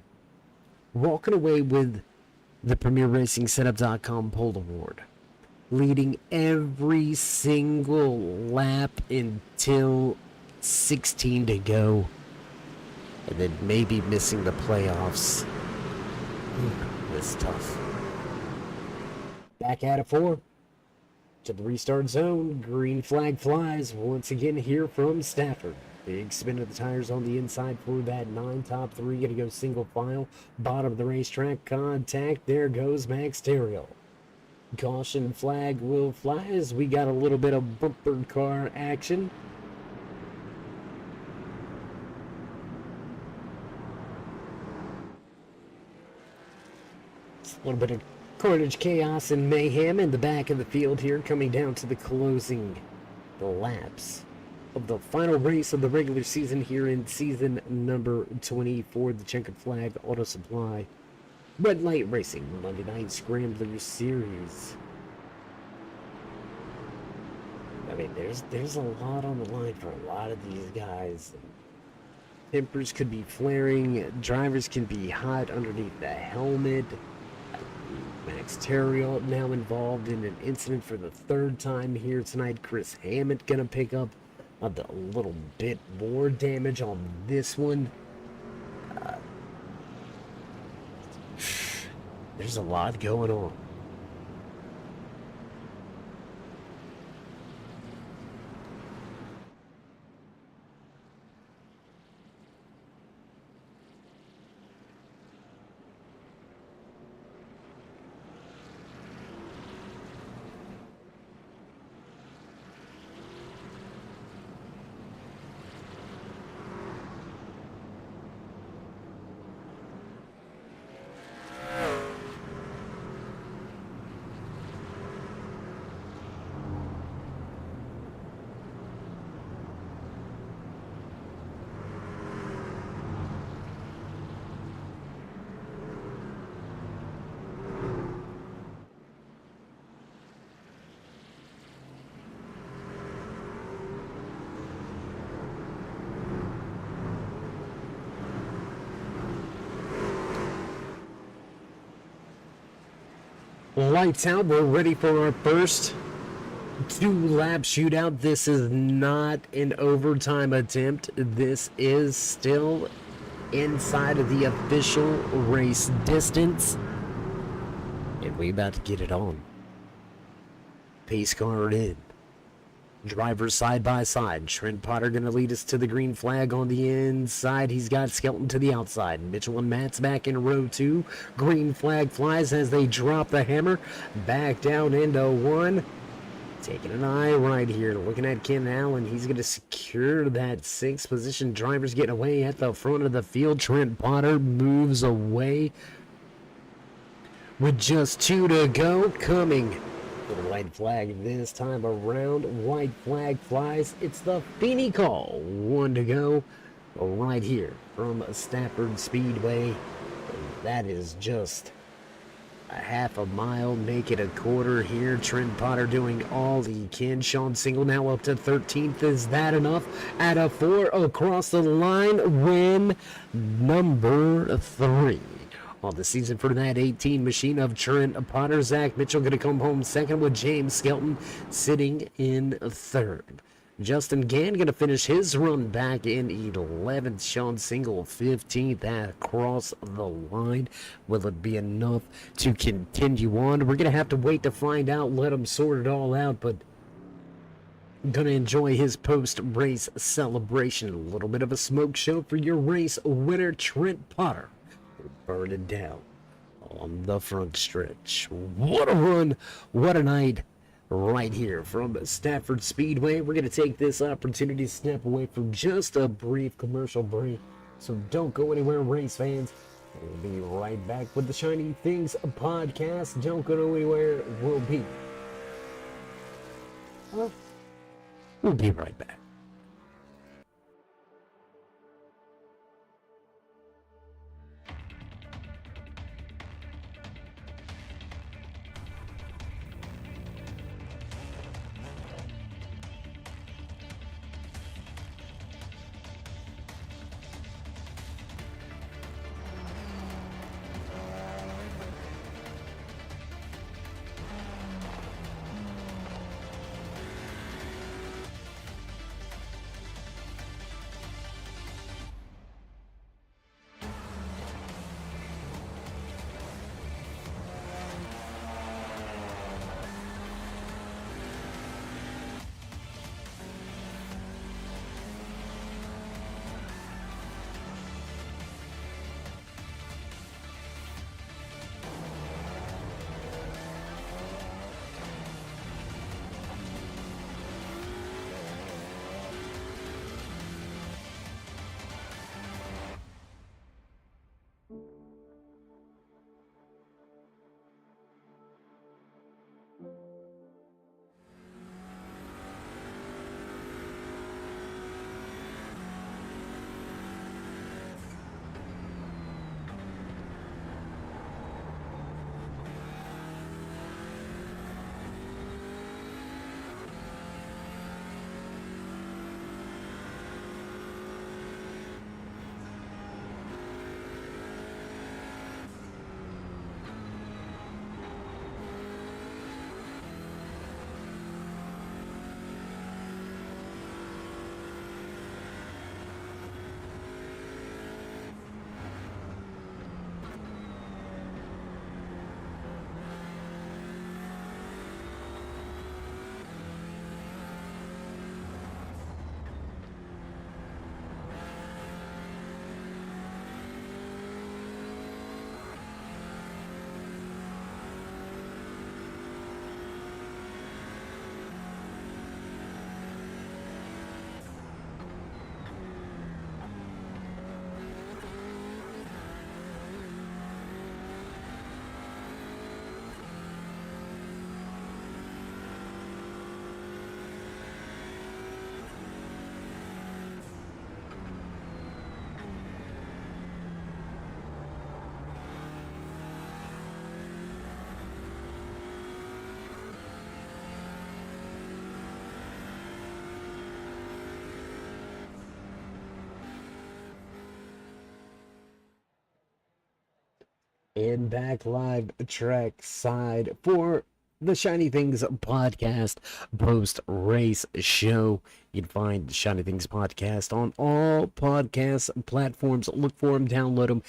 walking away with the PremierRacingSetup.com Pole Award, leading every single lap until 16 to go. And then maybe missing the playoffs. It's tough. Back at it 4. To the restart zone. Green flag flies once again here from Stafford. Big spin of the tires on the inside for that 9 top 3. Gonna go single file. Bottom of the racetrack. Contact. There goes Max Terriel. Caution flag will fly as we got a little bit of bumper car action. A little bit of carnage, chaos, and mayhem in the back of the field here, coming down to the closing laps of the final race of the regular season here in season number 20 for the Checkered Flag Auto Supply Red Light Racing Monday Night Scrambler Series. I mean, there's a lot on the line for a lot of these guys. Tempers could be flaring, drivers can be hot underneath the helmet. Max Terriel now involved in an incident for the 3rd time here tonight. Chris Hammett gonna pick up a little bit more damage on this one. There's a lot going on. Lights out. We're ready for our first 2-lap shootout. This is not an overtime attempt. This is still inside of the official race distance. And we about to get it on. Pace car in. Drivers side by side. Trent Potter going to lead us to the green flag on the inside. He's got Skelton to the outside. Mitchell and Matt's back in row 2. Green flag flies as they drop the hammer. Back down into 1. Taking an eye right here. Looking at Ken Allen. He's going to secure that 6th position. Drivers getting away at the front of the field. Trent Potter moves away with just 2 to go. Coming. The white flag this time around. White flag flies. It's the Feeney call. 1 to go right here from Stafford Speedway. That is just a half a mile. Make it a quarter here. Trent Potter doing all he can. Sean Single now up to 13th. Is that enough? At a 4 across the line. Win number 3. on the season for that 18 machine of Trent Potter. Zach Mitchell going to come home second with James Skelton sitting in third. Justin Gann going to finish his run back in 11th. Sean Single 15th across the line. Will it be enough to continue on? We're going to have to wait to find out. Let him sort it all out, but going to enjoy his post-race celebration. A little bit of a smoke show for your race winner, Trent Potter. Burn it down on the front stretch. What a run. What a night. Right here from Stafford Speedway. We're going to take this opportunity to step away from just a brief commercial break. So don't go anywhere, race fans. We'll be right back with the Shiny Things podcast. Don't go anywhere. We'll be right back. And back live track side for the Shiny Things podcast post race show. You can find the Shiny Things podcast on all podcast platforms. Look for them, download them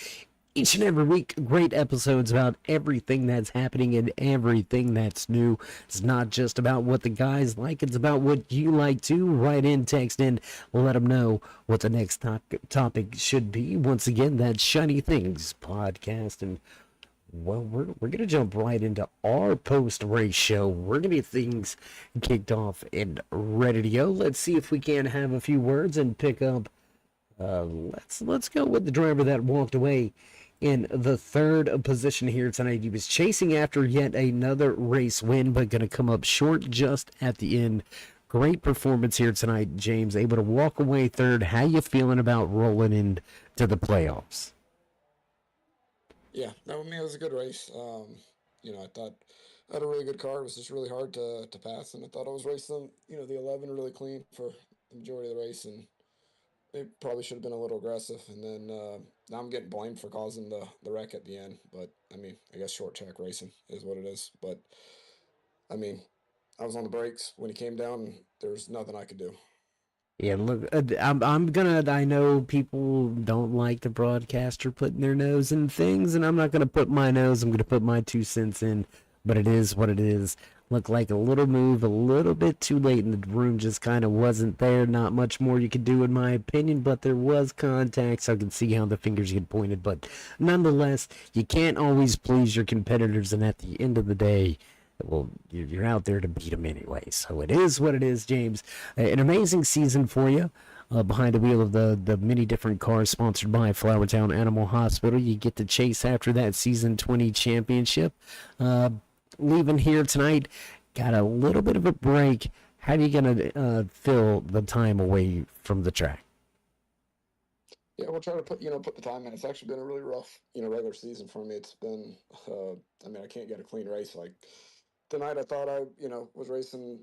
each and every week. Great episodes about everything that's happening and everything that's new. It's not just about what the guys like, it's about what you like too. Write in, text in, let them know what the next topic should be. Once again, that's Shiny Things podcast. And well, we're going to jump right into our post-race show. We're going to get things kicked off and ready to go. Let's see if we can have a few words and pick up. Let's go with the driver that walked away in the third position here tonight. He was chasing after yet another race win, but going to come up short just at the end. Great performance here tonight, James. Able to walk away third. How you feeling about rolling into the playoffs? Yeah, no, I mean, it was a good race. I thought I had a really good car. It was just really hard to pass, and I thought I was racing, the 11 really clean for the majority of the race, and they probably should have been a little aggressive. And then now I'm getting blamed for causing the wreck at the end. But I mean, I guess short track racing is what it is. But I mean, I was on the brakes when he came down, and there's nothing I could do. Yeah, look, I know people don't like the broadcaster putting their nose in things, and I'm not gonna put my nose. I'm gonna put my 2 cents in, but it is what it is. Looked like a little move, a little bit too late, and the room just kind of wasn't there. Not much more you could do, in my opinion, but there was contact, so I can see how the fingers get pointed. But nonetheless, you can't always please your competitors, and at the end of the day, well, you're out there to beat them anyway. So it is what it is, James. An amazing season for you. Behind the wheel of the many different cars sponsored by Flowertown Animal Hospital. You get to chase after that Season 20 championship. Leaving here tonight, got a little bit of a break. How are you going to fill the time away from the track? Yeah, we'll try to put the time in. It's actually been a really rough, regular season for me. It's been, I mean, I can't get a clean race. Like tonight, I thought I, was racing,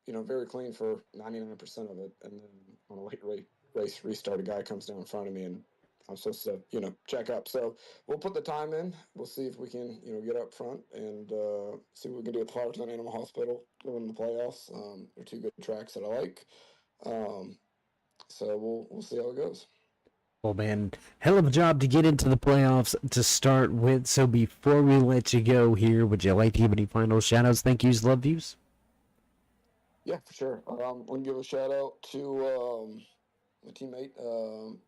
very clean for 99% of it, and then on a late race restart, a guy comes down in front of me, and I'm supposed to, check up. So we'll put the time in. We'll see if we can, get up front and see what we can do at the Flowertown Animal Hospital in the playoffs. They're two good tracks that I like. So we'll see how it goes. Well, man, hell of a job to get into the playoffs to start with. So before we let you go here, would you like to give any final shout-outs, thank yous, love yous? Yeah, for sure. I want to give a shout-out to my teammate,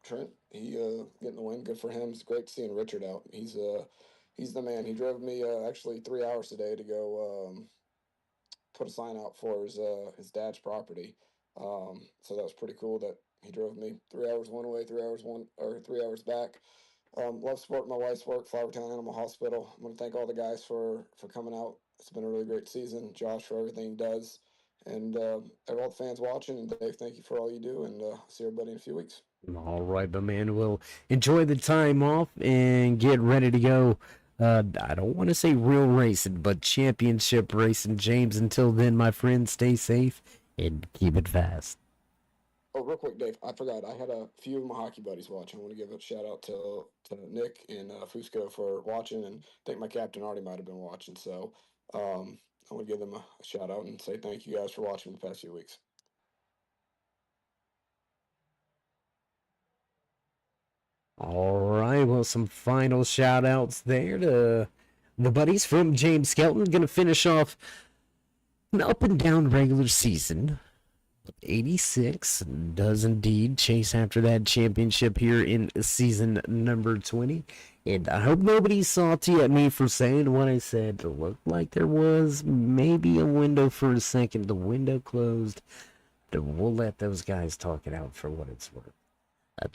Trent. He getting the win. Good for him. It's great seeing Richard out. He's the man. He drove me actually 3 hours today to go put a sign out for his dad's property. So that was pretty cool that he drove me 3 hours one way, 3 hours back. Love supporting my wife's work, Flowertown Animal Hospital. I'm going to thank all the guys for coming out. It's been a really great season. Josh for everything he does. And all the fans watching. And Dave, thank you for all you do. And see everybody in a few weeks. All right, but man, we'll enjoy the time off and get ready to go. I don't want to say real racing, but championship racing. James, until then, my friend, stay safe and keep it fast. Oh, real quick, Dave, I forgot. I had a few of my hockey buddies watching. I want to give a shout out to Nick and Fusco for watching, and I think my captain already might have been watching. So I want to give them a shout out and say thank you guys for watching the past few weeks. All right, well, some final shout outs there to the buddies from James Skelton. Going to finish off an up and down regular season. 86 does indeed chase after that championship here in season number 20. And I hope nobody's salty at me for saying what I said. It looked like there was maybe a window for a second. The window closed. We'll let those guys talk it out for what it's worth.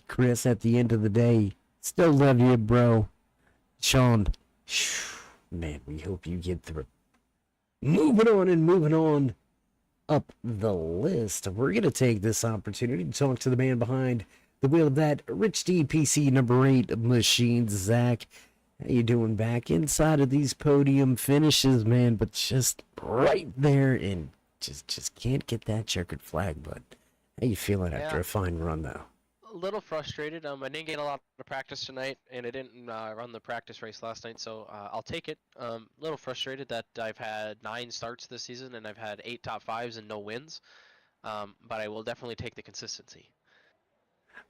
Chris, at the end of the day, still love you, bro. Sean, man, we hope you get through. Moving on up the list, we're going to take this opportunity to talk to the man behind the wheel of that Rich DPC number 8 machine, Zach. How you doing back inside of these podium finishes, man, but just right there and just can't get that checkered flag, bud. How you feeling after a fine run, though? A little frustrated. I didn't get a lot of practice tonight, and I didn't run the practice race last night, so I'll take it. A little frustrated that I've had 9 starts this season, and I've had 8 top 5s and no wins, but I will definitely take the consistency.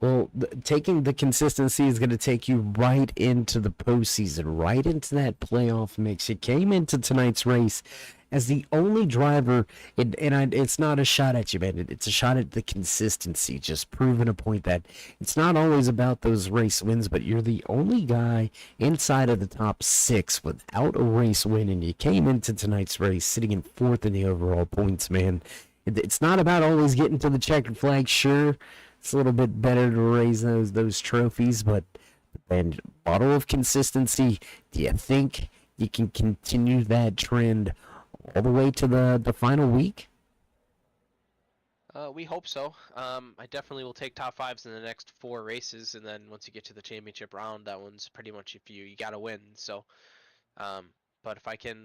Well, taking the consistency is going to take you right into the postseason, right into that playoff mix. You came into tonight's race as the only driver, it's not a shot at you, man. It's a shot at the consistency, just proving a point that it's not always about those race wins, but you're the only guy inside of the top 6 without a race win, and you came into tonight's race sitting in 4th in the overall points, man. It's not about always getting to the checkered flag, sure. It's a little bit better to raise those trophies, but and bottle of consistency, do you think you can continue that trend all the way to the final week? We hope so. I definitely will take top 5s in the next 4 races, and then once you get to the championship round, that one's pretty much if you got to win. So, but if I can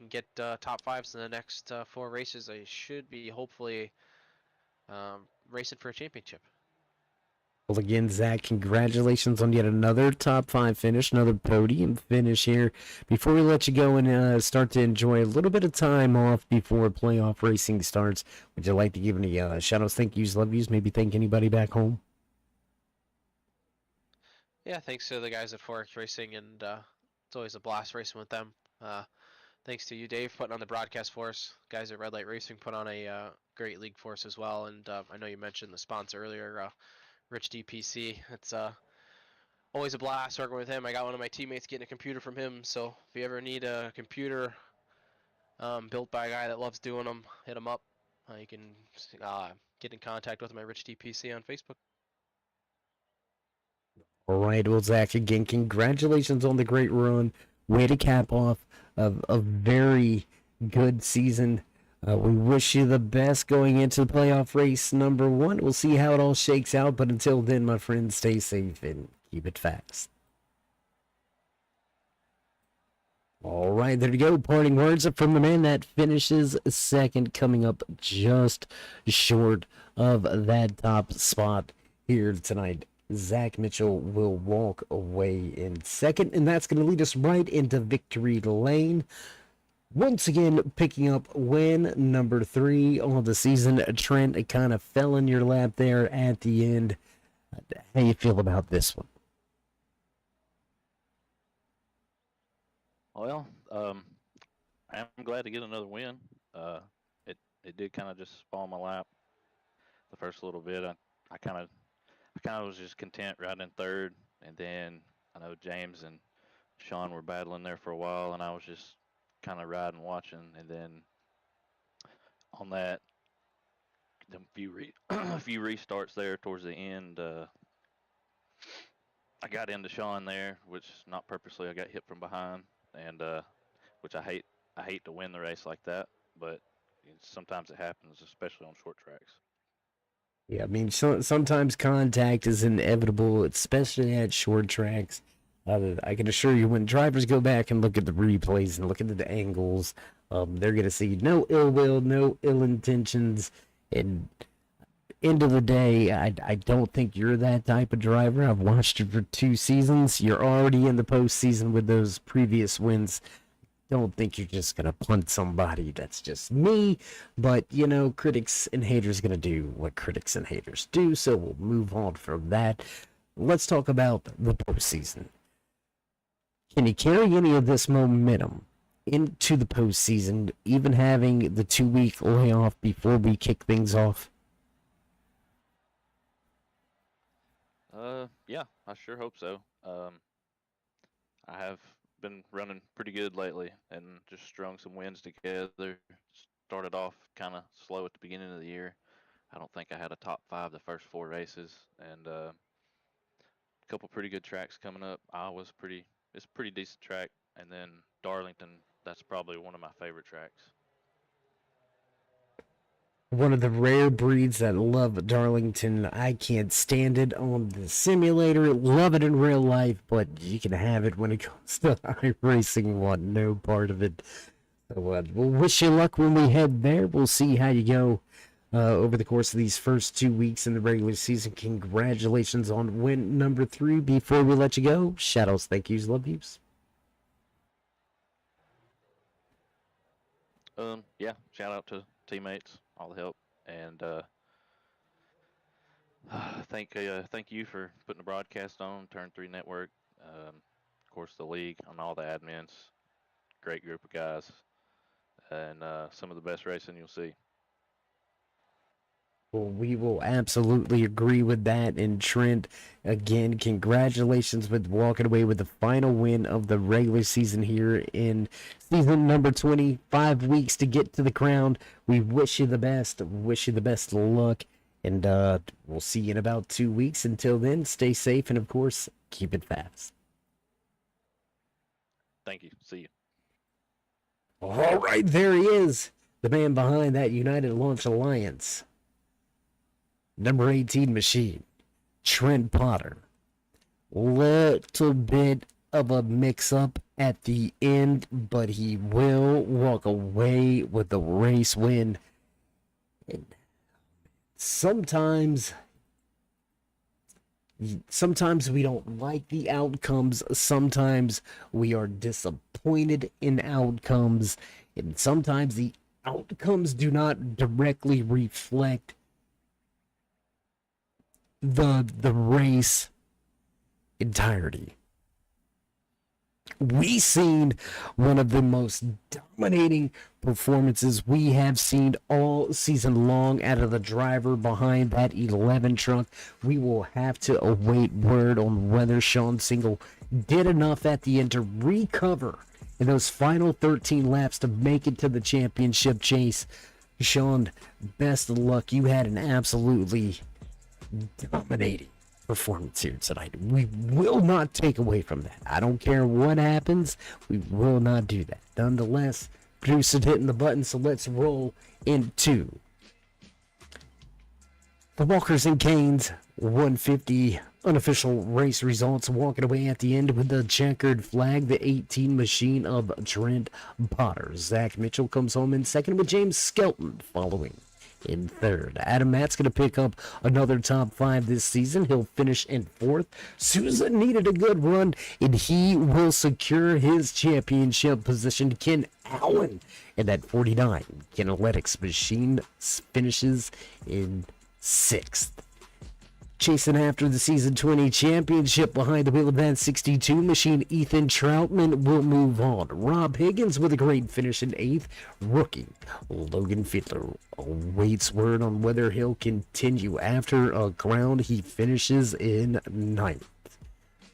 get top 5s in the next 4 races, I should be hopefully racing for a championship. Well, again, Zach, congratulations on yet another top 5 finish, another podium finish here. Before we let you go and start to enjoy a little bit of time off before playoff racing starts, would you like to give any shout-outs, thank yous, love yous, maybe thank anybody back home? Yeah, thanks to the guys at Forex Racing, and it's always a blast racing with them. Thanks to you, Dave, putting on the broadcast for us. Guys at Red Light Racing put on a great league for us as well, and I know you mentioned the sponsor earlier, Rich DPC. It's always a blast working with him. I got one of my teammates getting a computer from him, so if you ever need a computer built by a guy that loves doing them, hit him up. You can get in contact with my Rich DPC on Facebook. All right, well, Zach, again, congratulations on the great run. Way to cap off a very good season. We wish you the best going into the playoff race number 1. We'll see how it all shakes out, but until then, my friends, stay safe and keep it fast. All right, there you go. Parting words from the man that finishes second, coming up just short of that top spot here tonight. Zach Mitchell will walk away in second, and that's going to lead us right into victory lane. Once again, picking up win number 3 on the season. Trent, it kind of fell in your lap there at the end. How you feel about this one? Well, I'm glad to get another win. It did kind of just fall in my lap the first little bit. I kind of was just content riding in third, and then I know James and Sean were battling there for a while, and I was just kind of riding, watching, and then on that, a few restarts there towards the end, I got into Sean there, which not purposely. I got hit from behind, and which I hate to win the race like that, but sometimes it happens, especially on short tracks. Yeah, I mean, sometimes contact is inevitable, especially at short tracks. I can assure you, when drivers go back and look at the replays and look at the angles, they're going to see no ill will, no ill intentions. And end of the day, I don't think you're that type of driver. I've watched you for 2 seasons. You're already in the postseason with those previous wins. Don't think you're just going to punt somebody. That's just me. But, you know, critics and haters going to do what critics and haters do. So we'll move on from that. Let's talk about the postseason. Can you carry any of this momentum into the postseason, even having the 2-week layoff before we kick things off? Yeah, I sure hope so. I have been running pretty good lately and just strung some wins together. Started off kind of slow at the beginning of the year. I don't think I had a top 5 the first 4 races, and a couple pretty good tracks coming up. It's a pretty decent track, and then Darlington, that's probably one of my favorite tracks. One of the rare breeds that love Darlington. I can't stand it on the simulator. Love it in real life, but you can have it when it comes to iRacing. Want no part of it. So we'll wish you luck when we head there. We'll see how you go over the course of these first 2 weeks in the regular season. Congratulations on win number 3. Before we let you go, shoutouts, thank yous, love yous. Yeah, shout out to teammates, all the help, and thank you for putting the broadcast on Turn 3 Network. Of course, the league, and all the admins. Great group of guys, and some of the best racing you'll see. Well, we will absolutely agree with that. And Trent, again, congratulations with walking away with the final win of the regular season here in season number 20. 5 weeks to get to the crown. We wish you the best. Wish you the best luck. And we'll see you in about 2 weeks. Until then, stay safe and, of course, keep it fast. Thank you. See you. All right, there he is. The man behind that United Launch Alliance. Number 18 machine, Trent Potter. Little bit of a mix-up at the end, but he will walk away with the race win. And sometimes Sometimes we don't like the outcomes. Sometimes we are disappointed in outcomes. And sometimes the outcomes do not directly reflect the race entirety. We seen one of the most dominating performances we have seen all season long out of the driver behind that 11 truck. We will have to await word on whether Sean Single did enough at the end to recover in those final 13 laps to make it to the championship chase. Sean, best of luck. You had an absolutely dominating performance here tonight. We will not take away from that. I don't care what happens. We will not do that. Nonetheless, producer's hitting the button, so let's roll into the Walkers and Canes 150 unofficial race results. Walking away at the end with the checkered flag, the 18 machine of Trent Potter. Zach Mitchell comes home in second with James Skelton following in third. Adam Matt's going to pick up another top 5 this season. He'll finish in fourth. Souza needed a good run, and he will secure his championship position. Ken Allen in that 49 Kinetics machine finishes in sixth. Chasing after the season 20 championship behind the wheel of that 62 machine, Ethan Troutman will move on. Rob Higgins with a great finish in 8th. Rookie Logan Fiedler awaits word on whether he'll continue after a ground. He finishes in 9th.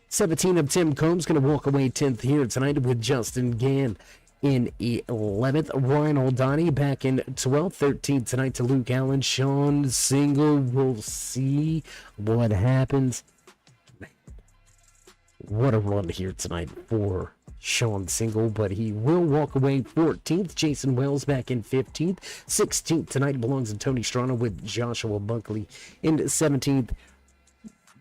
17 of Tim Combs going to walk away 10th here tonight with Justin Gann in 11th. Ryan Oldani back in 12th. 13th tonight to Luke Allen. Sean Single, we'll see what happens. Man, what a run here tonight for Sean Single, but he will walk away 14th. Jason Wells back in 15th. 16th tonight belongs to Tony Strano with Joshua Buckley in 17th.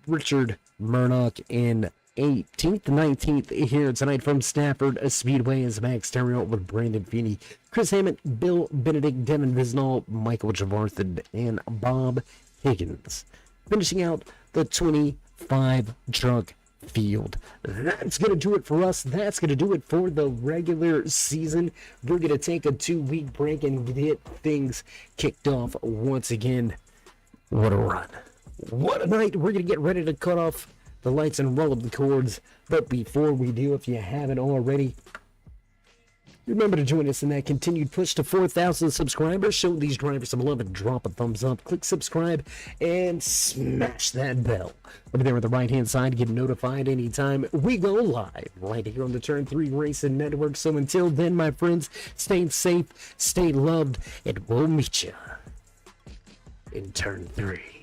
Richard Murdoch in 18th, 19th here tonight from Stafford Speedway is Max Terrio with Brandon Feeney, Chris Hammond, Bill Benedict, Devin Visnall, Michael Javarthan, and Bob Higgins. Finishing out the 25 truck field. That's going to do it for us. That's going to do it for the regular season. We're going to take a 2-week break and get things kicked off once again. What a run. What a night. We're going to get ready to cut off the lights and roll up the cords. But before we do, if you haven't already, remember to join us in that continued push to 4,000 subscribers. Show these drivers some love and drop a thumbs up. Click subscribe and smash that bell over there on the right-hand side. Get notified anytime we go live right here on the Turn 3 Racing Network. So until then, my friends, stay safe, stay loved, and we'll meet you in Turn 3.